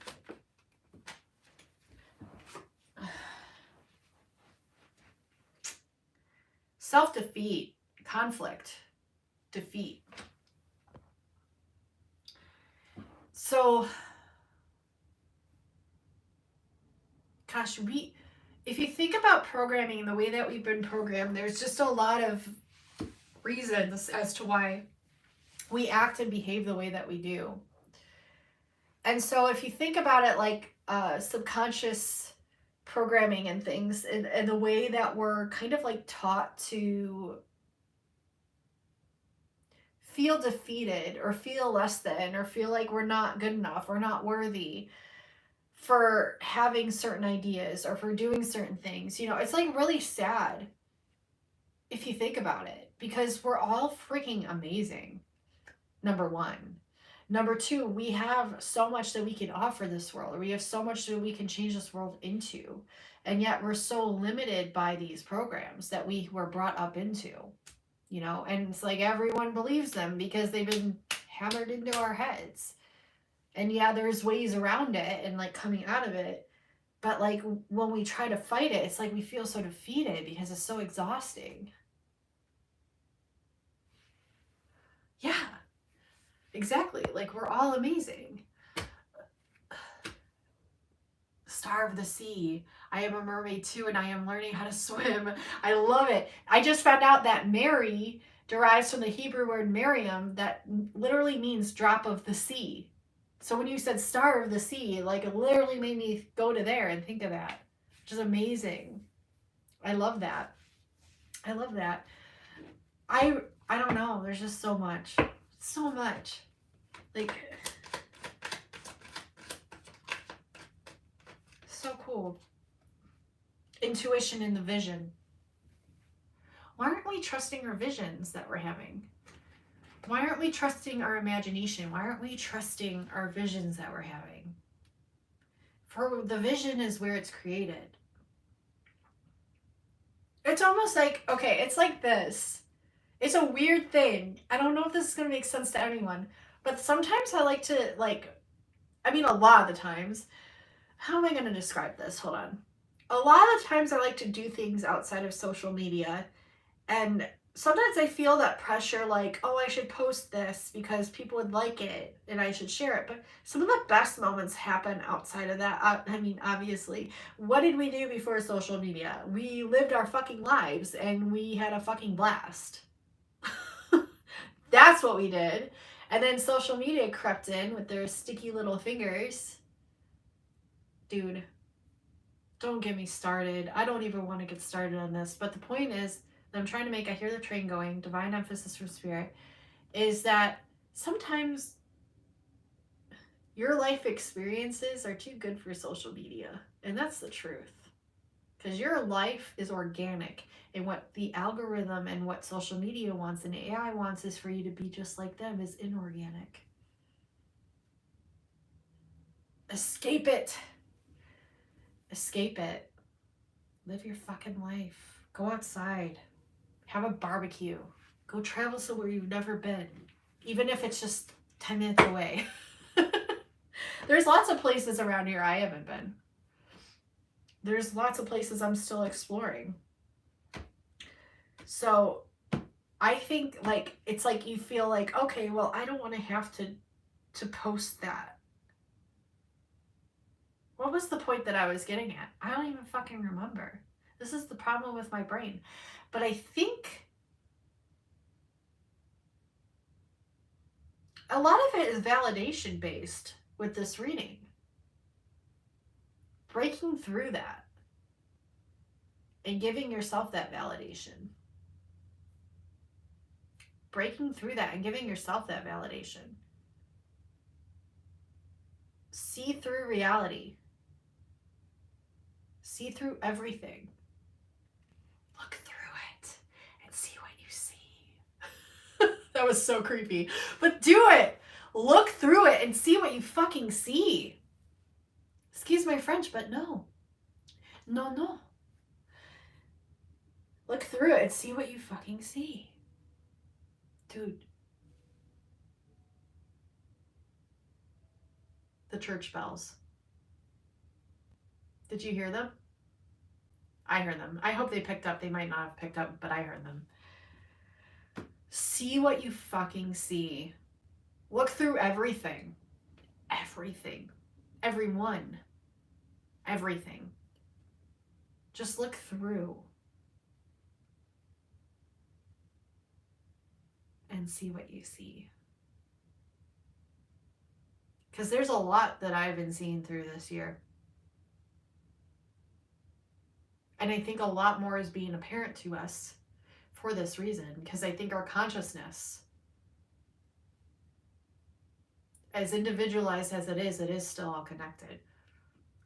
Self-defeat, conflict, defeat. So, gosh, if you think about programming the way that we've been programmed, there's just a lot of reasons as to why we act and behave the way that we do. And so if you think about it like subconscious programming and things, and the way that we're kind of like taught to feel defeated or feel less than or feel like we're not good enough or not worthy for having certain ideas or for doing certain things, it's like really sad if you think about it, because we're all freaking amazing. Number one. Number two, we have so much that we can offer this world, or we have so much that we can change this world into. And yet we're so limited by these programs that we were brought up into, and it's like everyone believes them because they've been hammered into our heads. And yeah, there's ways around it and like coming out of it. But like when we try to fight it, it's like we feel so defeated because it's so exhausting. Yeah. Exactly. Like, we're all amazing. Star of the sea. I am a mermaid too, and I am learning how to swim. I love it. I just found out that Mary derives from the Hebrew word Miriam that literally means drop of the sea. So when you said star of the sea, like it literally made me go to there and think of that, which is amazing. I love that. I love that. I don't know. There's just so much. So much. Like, so cool. Intuition in the vision. Why aren't we trusting our visions that we're having? Why aren't we trusting our imagination? Why aren't we trusting our visions that we're having? For the vision is where it's created. It's almost like, okay, it's like this. It's a weird thing. I don't know if this is going to make sense to anyone, but sometimes I like to, a lot of the times, how am I going to describe this? Hold on. A lot of the times I like to do things outside of social media, and sometimes I feel that pressure, like, oh, I should post this because people would like it and I should share it. But some of the best moments happen outside of that. Obviously, what did we do before social media? We lived our fucking lives and we had a fucking blast. That's what we did. And then social media crept in with their sticky little fingers. Dude, don't get me started. I don't even want to get started on this. But the point is that I'm trying to make, I hear the train going, divine emphasis from spirit, is that sometimes your life experiences are too good for social media. And that's the truth. Because your life is organic. And what the algorithm and what social media wants and AI wants is for you to be just like them, is inorganic. Escape it. Escape it. Live your fucking life. Go outside. Have a barbecue. Go travel somewhere you've never been. Even if it's just 10 minutes away. There's lots of places around here I haven't been. There's lots of places I'm still exploring. So I think, like, it's like you feel like, okay, well, I don't want to have to post that. What was the point that I was getting at? I don't even fucking remember. This is the problem with my brain. But I think a lot of it is validation based with this reading. Breaking through that and giving yourself that validation. Breaking through that and giving yourself that validation. See through reality. See through everything. Look through it and see what you see. That was so creepy. But do it. Look through it and see what you fucking see. Excuse my French, but no. No. Look through it and see what you fucking see. Dude. The church bells. Did you hear them? I heard them. I hope they picked up. They might not have picked up, but I heard them. See what you fucking see. Look through everything. Everything. Everyone. Everything. Just look through. And see what you see. Because there's a lot that I've been seeing through this year. And I think a lot more is being apparent to us for this reason. Because I think our consciousness, as individualized as it is still all connected.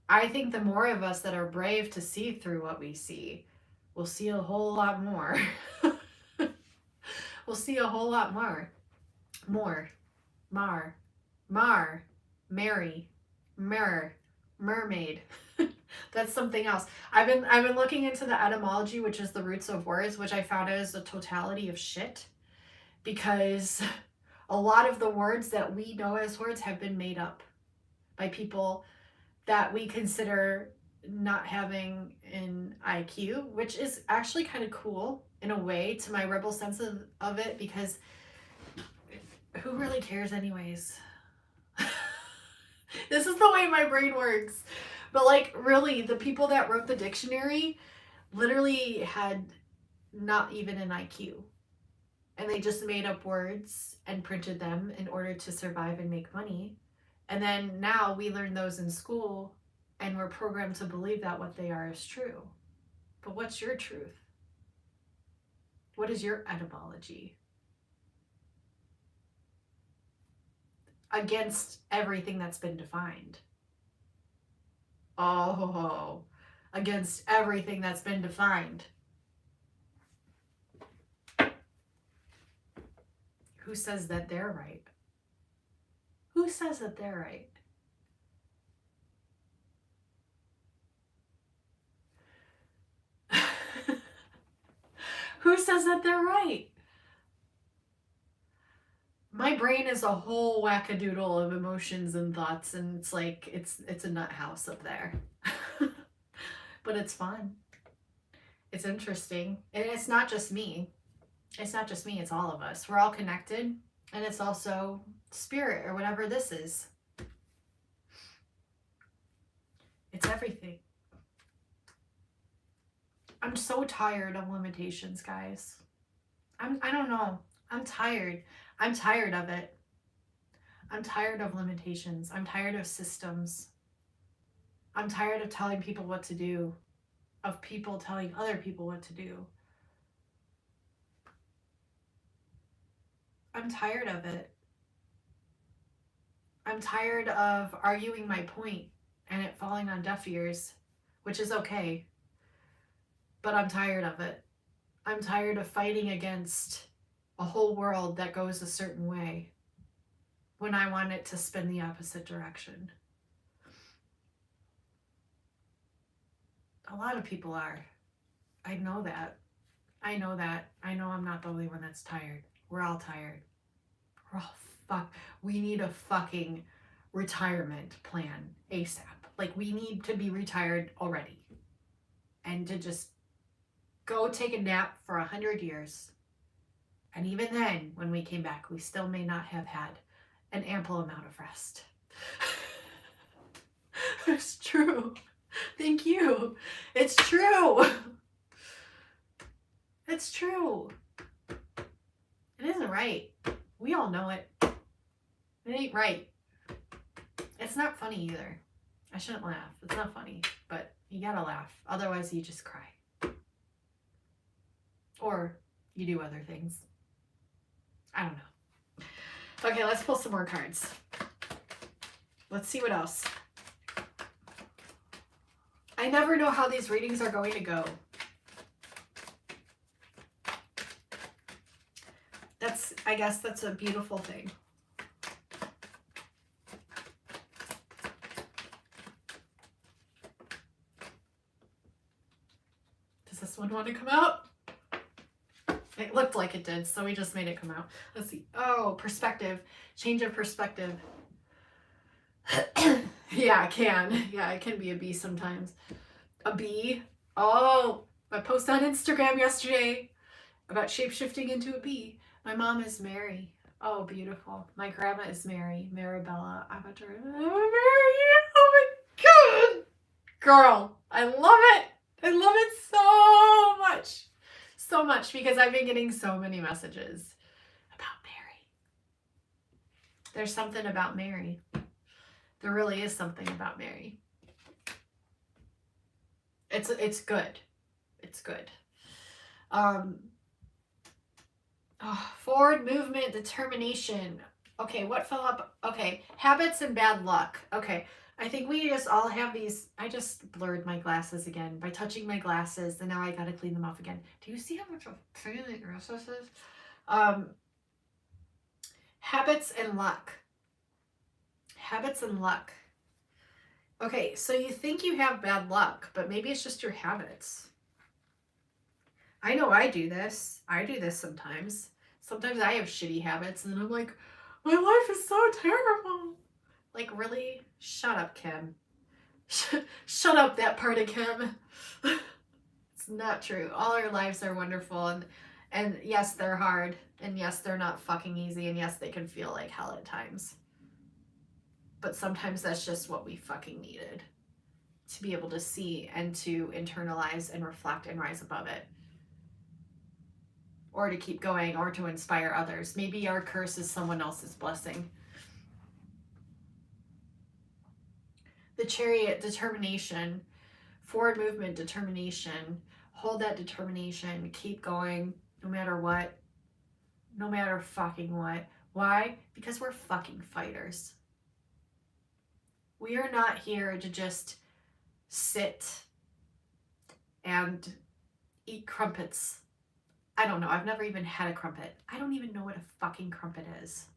I think the more of us that are brave to see through what we see, we'll see a whole lot more. We'll see a whole lot more. Mary, mirror, mermaid. That's something else. I've been looking into the etymology, which is the roots of words, which I found out is the totality of shit. Because a lot of the words that we know as words have been made up by people that we consider not having an IQ, which is actually kind of cool in a way to my rebel sense of it, because who really cares anyways? This is the way my brain works. But like, really, the people that wrote the dictionary literally had not even an IQ. and they just made up words and printed them in order to survive and make money. And then now we learn those in school and we're programmed to believe that what they are is true. But what's your truth? What is your etymology? Against everything that's been defined. Oh, against everything that's been defined. Who says that they're right? Who says that they're right? Who says that they're right? My brain is a whole wackadoodle of emotions and thoughts, and it's like it's a nut house up there. But it's fun. It's interesting. And it's not just me. It's not just me, it's all of us. We're all connected, and it's also spirit or whatever this is. It's everything. I'm so tired of limitations, guys. I don't know. I'm tired. I'm tired of it. I'm tired of limitations. I'm tired of systems. I'm tired of telling people what to do, of people telling other people what to do. I'm tired of it. I'm tired of arguing my point and it falling on deaf ears, which is okay. But I'm tired of it. I'm tired of fighting against a whole world that goes a certain way when I want it to spin the opposite direction. A lot of people are. I know that. I know that. I know I'm not the only one that's tired. We're all tired. We're all we need a fucking retirement plan ASAP. Like, we need to be retired already. And to just go take a nap for 100 years. And even then, when we came back, we still may not have had an ample amount of rest. It's true. Thank you. It's true. It's true. It isn't right. We all know it. It ain't right. It's not funny either. I shouldn't laugh. It's not funny, but you gotta laugh. Otherwise, you just cry. Or you do other things. I don't know. Okay, let's pull some more cards. Let's see what else. I never know how these readings are going to go. I guess that's a beautiful thing. Does this one want to come out? It looked like it did, so we just made it come out. Let's see. Oh, perspective. Change of perspective. Yeah, it can. Yeah, it can be a bee sometimes. A bee? Oh, I posted on Instagram yesterday about shape-shifting into a bee. My mom is Mary. Oh, beautiful. My grandma is Mary. Marabella. I'm about to Mary. Oh my God. Girl, I love it. I love it so much. So much, because I've been getting so many messages about Mary. There's something about Mary. There really is something about Mary. It's good. It's good. Forward movement, determination. Okay, what fell up? Okay, habits and bad luck. Okay, I think we just all have these. I just blurred my glasses again by touching my glasses, and now I gotta clean them off again. Do you see how much of a pain in the ass this is? Habits and luck. Habits and luck. Okay, so you think you have bad luck, but maybe it's just your habits. I know I do this. I do this sometimes. Sometimes I have shitty habits, and then I'm like, my life is so terrible. Like, really? Shut up, Kim. Shut up, that part of Kim. It's not true. All our lives are wonderful, and yes, they're hard, and yes, they're not fucking easy, and yes, they can feel like hell at times. But sometimes that's just what we fucking needed to be able to see and to internalize and reflect and rise above it. or to keep going or to inspire others. Maybe our curse is someone else's blessing. The Chariot, determination, forward movement, determination. Hold that determination. Keep going no matter what. No matter fucking what. Why? Because we're fucking fighters. We are not here to just sit and eat crumpets. I don't know. I've never even had a crumpet. I don't even know what a fucking crumpet is.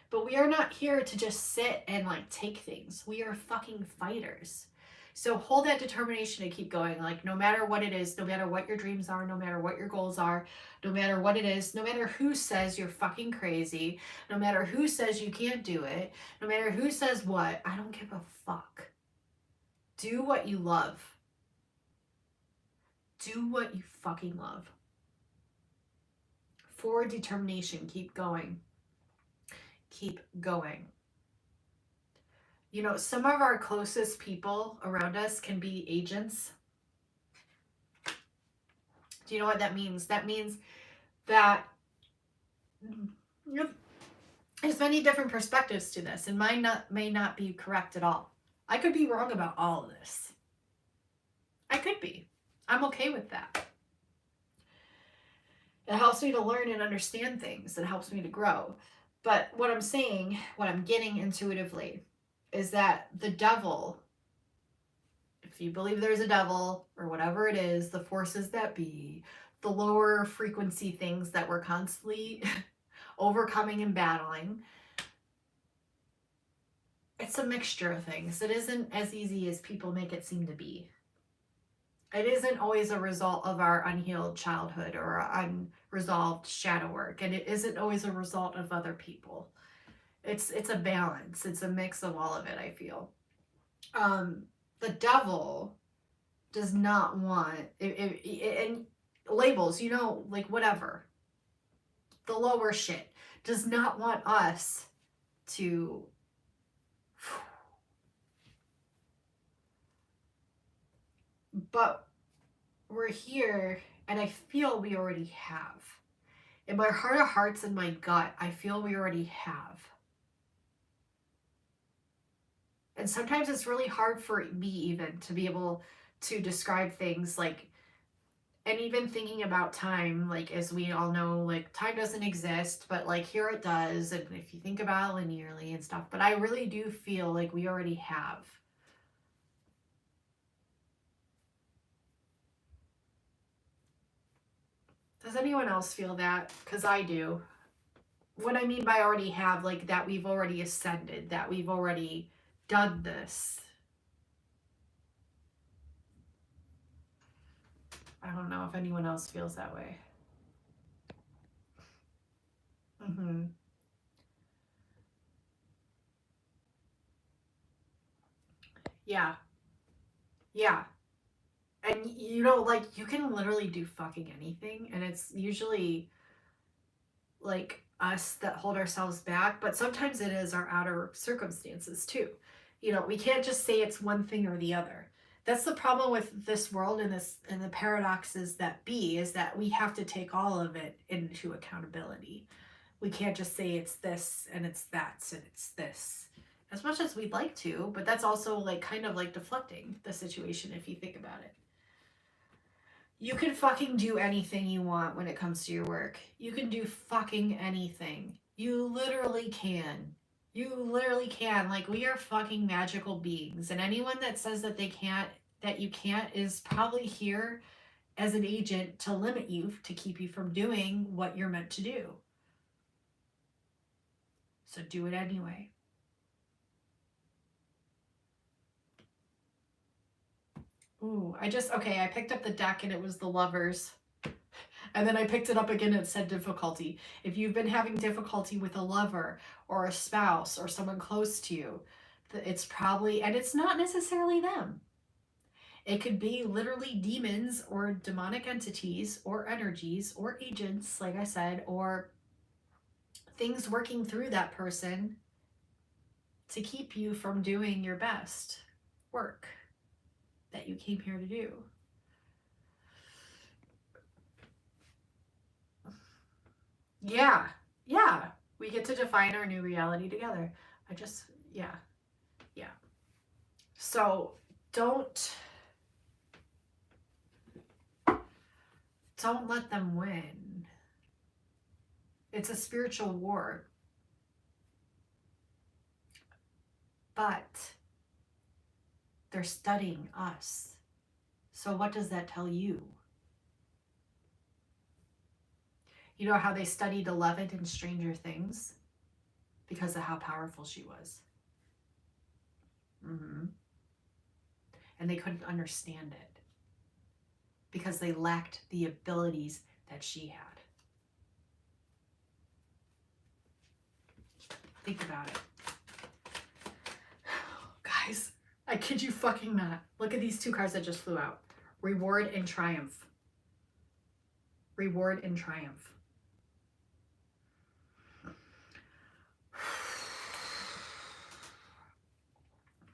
But we are not here to just sit and like take things. We are fucking fighters. So hold that determination to keep going. Like no matter what it is, no matter what your dreams are, no matter what your goals are, no matter what it is, no matter who says you're fucking crazy, no matter who says you can't do it, no matter who says what, I don't give a fuck. Do what you love. Do what you fucking love. Forward determination, keep going. Keep going. You know, some of our closest people around us can be agents. Do you know what that means? That means that there's many different perspectives to this, and mine may not be correct at all. I could be wrong about all of this. I could be. I'm okay with that. It helps me to learn and understand things. It helps me to grow. But what I'm saying, what I'm getting intuitively, is that the devil, if you believe there's a devil or whatever it is, the forces that be, the lower frequency things that we're constantly overcoming and battling, it's a mixture of things. It isn't as easy as people make it seem to be. It isn't always a result of our unhealed childhood or unresolved shadow work, and it isn't always a result of other people. It's a balance. It's a mix of all of it, I feel. The devil does not want, and labels, you know, like whatever, the lower shit, does not want us to but we're here, and I feel we already have. In my heart of hearts and my gut, I feel we already have. And sometimes it's really hard for me even to be able to describe things like, and even thinking about time, like as we all know, like time doesn't exist, but like here it does. And if you think about it linearly and stuff, but I really do feel like we already have. Does anyone else feel that? Because I do. What I mean by already have, like that we've already ascended, that we've already done this. I don't know if anyone else feels that way. Yeah. Yeah. And you know, like you can literally do fucking anything, and it's usually like us that hold ourselves back, but sometimes it is our outer circumstances too. You know, we can't just say it's one thing or the other. That's the problem with this world and the paradoxes that be, is that we have to take all of it into accountability. We can't just say it's this and it's that and it's this, as much as we'd like to, but that's also like kind of like deflecting the situation if you think about it. You can fucking do anything you want when it comes to your work. You can do fucking anything. You literally can. You literally can. Like, we are fucking magical beings. And anyone that says that they can't, that you can't, is probably here as an agent to limit you, to keep you from doing what you're meant to do. So do it anyway. Ooh, I picked up the deck and it was the Lovers. And then I picked it up again and it said difficulty. If you've been having difficulty with a lover or a spouse or someone close to you, it's probably, and it's not necessarily them. It could be literally demons or demonic entities or energies or agents, like I said, or things working through that person to keep you from doing your best work that you came here to do. Yeah. Yeah. We get to define our new reality together. Yeah. Yeah. So don't let them win. It's a spiritual war. But they're studying us. So what does that tell you? You know how they studied Eleven in Stranger Things? Because of how powerful she was. Mm-hmm. And they couldn't understand it because they lacked the abilities that she had. Think about it. Guys, I kid you fucking not. Look at these two cards that just flew out. Reward and Triumph. Reward and Triumph.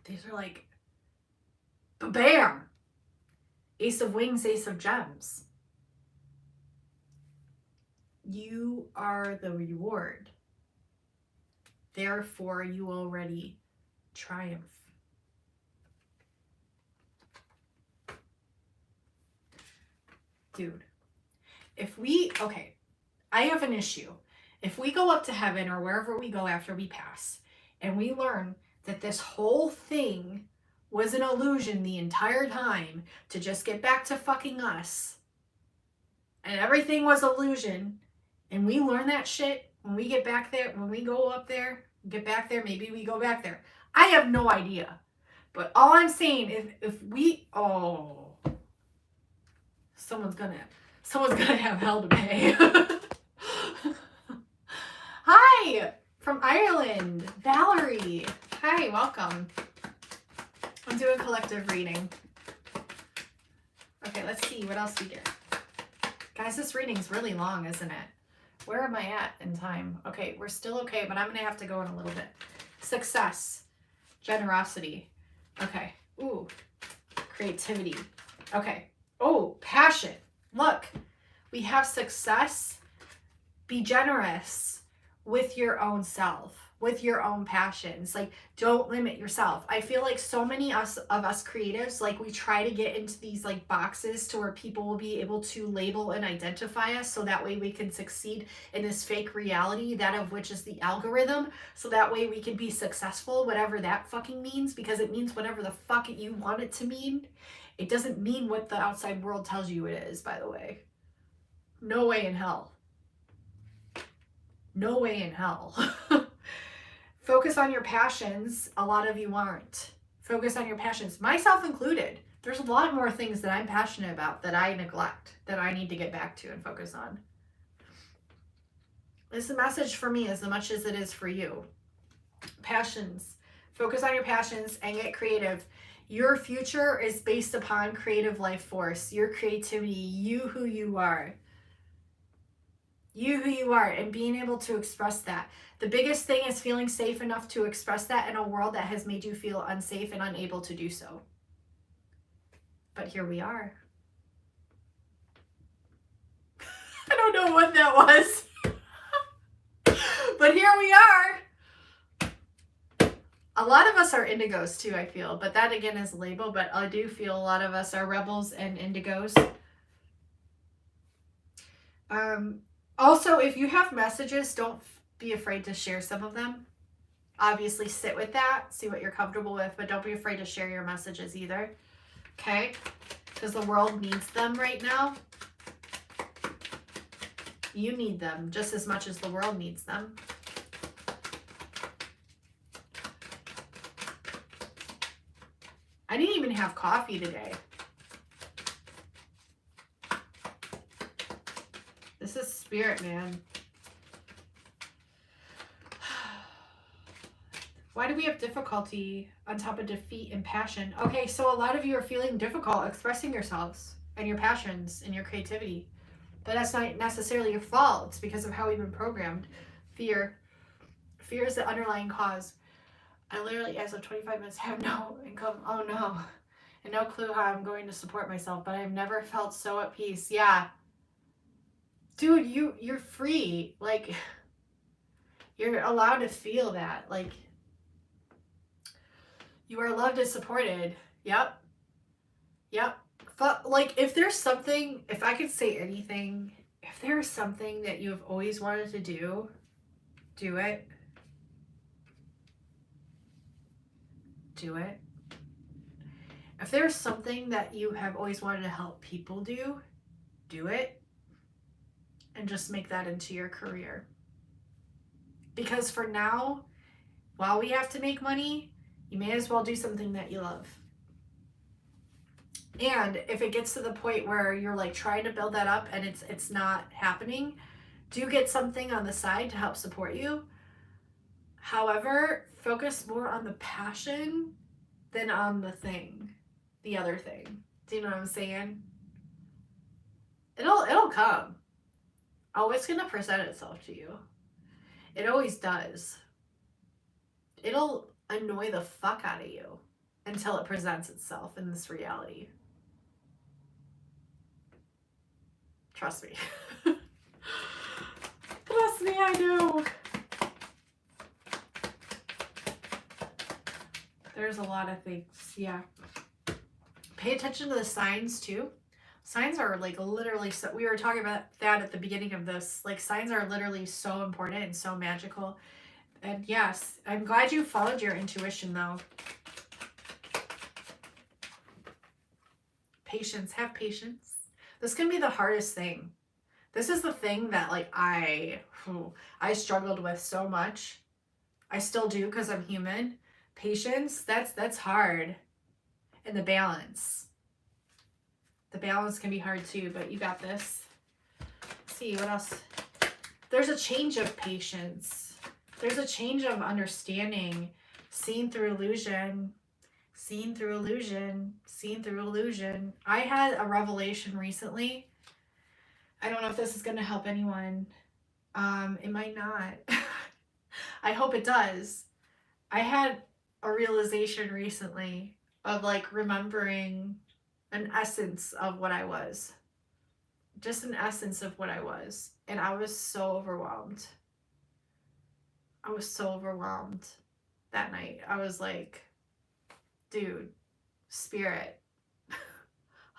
These are like, bam! Ace of Wings, Ace of Gems. You are the reward. Therefore, you already triumph. Dude, I have an issue. If we go up to heaven or wherever we go after we pass, and we learn that this whole thing was an illusion the entire time to just get back to fucking us, and everything was illusion, and we learn that shit when we get back there, when we go up there, get back there, maybe we go back there. I have no idea. But all I'm saying, if we, someone's gonna have hell to pay. Hi, from Ireland, Valerie. Hi, welcome. I'm doing collective reading. Okay, let's see what else we get. Guys, this reading's really long, isn't it? Where am I at in time? Okay, we're still okay, but I'm gonna have to go in a little bit. Success, generosity. Okay, ooh, creativity. Okay, oh, passion. Look, we have success. Be generous with your own self, with your own passions. Like, don't limit yourself. I feel like so many of us creatives, like, we try to get into these like boxes to where people will be able to label and identify us, so that way we can succeed in this fake reality, that of which is the algorithm, so that way we can be successful, whatever that fucking means, because it means whatever the fuck you want it to mean. It doesn't mean what the outside world tells you it is, by the way. No way in hell. No way in hell. Focus on your passions. A lot of you aren't. Focus on your passions, myself included. There's a lot more things that I'm passionate about that I neglect, that I need to get back to and focus on. It's a message for me as much as it is for you. Passions. Focus on your passions and get creative. Your future is based upon creative life force, your creativity, you who you are. You who you are, and being able to express that. The biggest thing is feeling safe enough to express that in a world that has made you feel unsafe and unable to do so. But here we are. I don't know what that was. But here we are. A lot of us are indigos too, I feel. But that again is a label. But I do feel a lot of us are rebels and indigos. Also, if you have messages, don't be afraid to share some of them. Obviously, sit with that, see what you're comfortable with, but don't be afraid to share your messages either. Okay? Because the world needs them right now. You need them just as much as the world needs them. I didn't even have coffee today. This is spirit, man. Why do we have difficulty on top of defeat and passion? Okay, so a lot of you are feeling difficult expressing yourselves and your passions and your creativity. But that's not necessarily your fault. It's because of how we've been programmed. Fear. Fear is the underlying cause. I literally, as of 25 minutes, have no income. Oh no. And no clue how I'm going to support myself. But I've never felt so at peace. Yeah. dude, you're free. Like, you're allowed to feel that. Like, you are loved and supported. Yep. Yep. Like, if there's something, if I could say anything, if there's something that you have always wanted to do it. Do it. If there's something that you have always wanted to help people do it. And just make that into your career. Because for now, while we have to make money, you may as well do something that you love. And if it gets to the point where you're like trying to build that up and it's not happening, do get something on the side to help support you. However, focus more on the passion than on the other thing. Do you know what I'm saying? It'll come. Oh, it's gonna present itself to you. It always does. It'll annoy the fuck out of you until it presents itself in this reality. Trust me. Trust me, I know. There's a lot of things, yeah. Pay attention to the signs too. Signs are like literally, so we were talking about that at the beginning of this. Like, signs are literally so important and so magical. And yes, I'm glad you followed your intuition though. Patience, have patience. This can be the hardest thing. This is the thing that like I struggled with so much. I still do because I'm human. Patience, that's hard. And the balance. The balance can be hard too, but you got this. Let's see, what else? There's a change of patience. There's a change of understanding. Seen through illusion. Seen through illusion. Seen through illusion. I had a revelation recently. I don't know if this is going to help anyone. It might not. I hope it does. I had a realization recently of like remembering an essence of what I was. Just an essence of what I was. And I was so overwhelmed. I was so overwhelmed that night. I was like, dude, spirit. I'm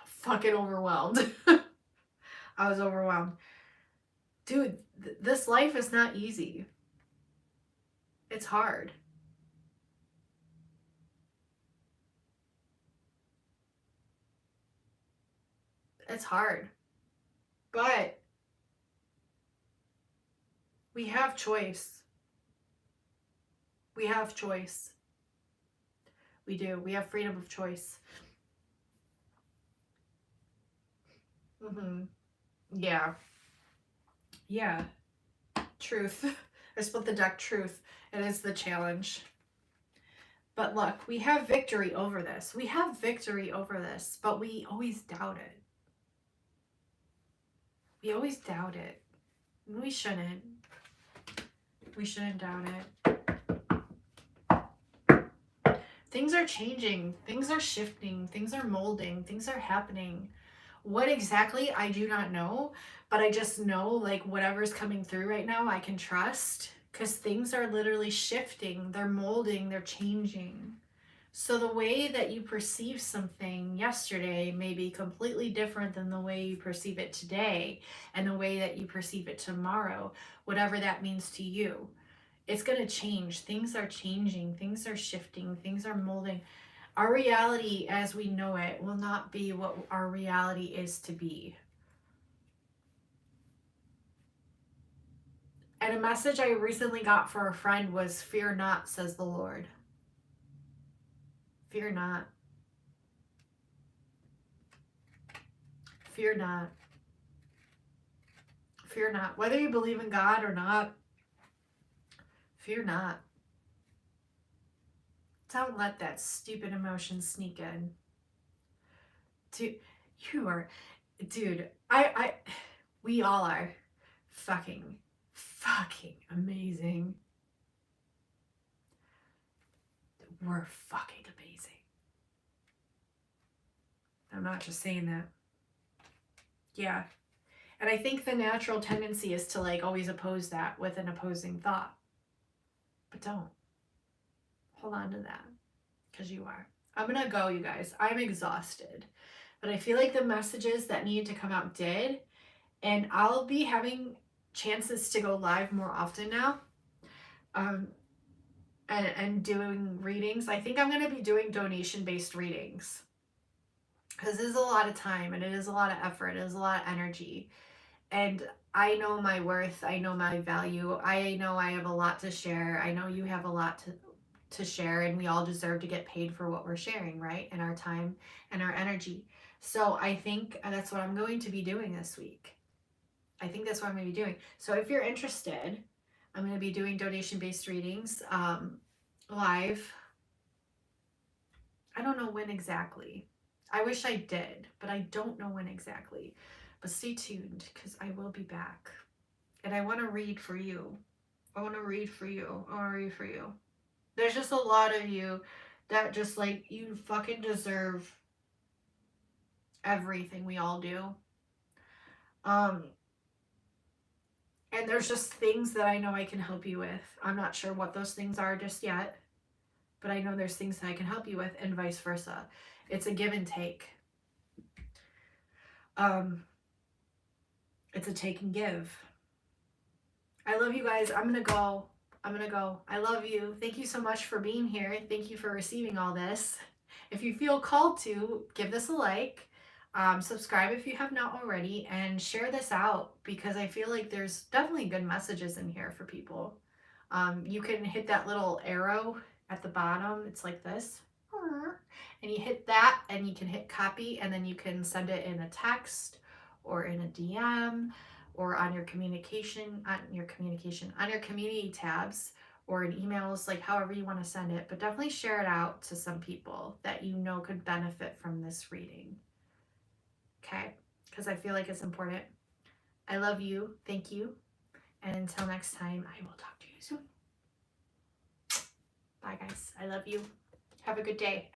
fucking overwhelmed. I was overwhelmed. Dude, this life is not easy. It's hard. It's hard. But we have choice. We have choice. We do. We have freedom of choice. Yeah. Yeah. Truth. I split the deck, truth. It is the challenge. But look, we have victory over this. We have victory over this, but we always doubt it. We always doubt it. We shouldn't. We shouldn't doubt it. Things are changing. Things are shifting. Things are molding. Things are happening. What exactly, I do not know, but I just know like whatever's coming through right now, I can trust because things are literally shifting. They're molding. They're changing. So the way that you perceive something yesterday may be completely different than the way you perceive it today and the way that you perceive it tomorrow, whatever that means to you. It's going to change. Things are changing. Things are shifting. Things are molding. Our reality as we know it will not be what our reality is to be. And a message I recently got for a friend was, "Fear not, says the Lord." Fear not. Fear not. Fear not. Whether you believe in God or not, fear not. Don't let that stupid emotion sneak in. Dude, we all are fucking amazing. We're fucking amazing. I'm not just saying that. Yeah. And I think the natural tendency is to like always oppose that with an opposing thought. But don't. Hold on to that, because you are. I'm going to go, you guys. I'm exhausted. But I feel like the messages that needed to come out did. And I'll be having chances to go live more often now. And doing readings. I think I'm going to be doing donation-based readings. Because it is a lot of time and it is a lot of effort. It is a lot of energy. And I know my worth. I know my value. I know I have a lot to share. I know you have a lot to share, and we all deserve to get paid for what we're sharing, right? And our time and our energy. So I think that's what I'm going to be doing this week. I think that's what I'm going to be doing. So if you're interested, I'm going to be doing donation-based readings live. I don't know when exactly. I wish I did, but I don't know when exactly. But stay tuned, because I will be back. And I want to read for you. I want to read for you. I want to read for you. There's just a lot of you that just like, you fucking deserve everything we all do. And there's just things that I know I can help you with. I'm not sure what those things are just yet, but I know there's things that I can help you with, and vice versa. It's a give and take. It's a take and give. I love you guys. I'm gonna go. I love you. Thank you so much for being here. Thank you for receiving all this. If you feel called to, give this a like. Subscribe if you have not already, and share this out, because I feel like there's definitely good messages in here for people. You can hit that little arrow at the bottom. It's like this. And you hit that, and you can hit copy, and then you can send it in a text or in a DM or on your communication, on your community tabs, or in emails, like however you want to send it. But definitely share it out to some people that you know could benefit from this reading. Okay? Because I feel like it's important. I love you. Thank you. And until next time, I will talk to you soon. Bye, guys. I love you. Have a good day.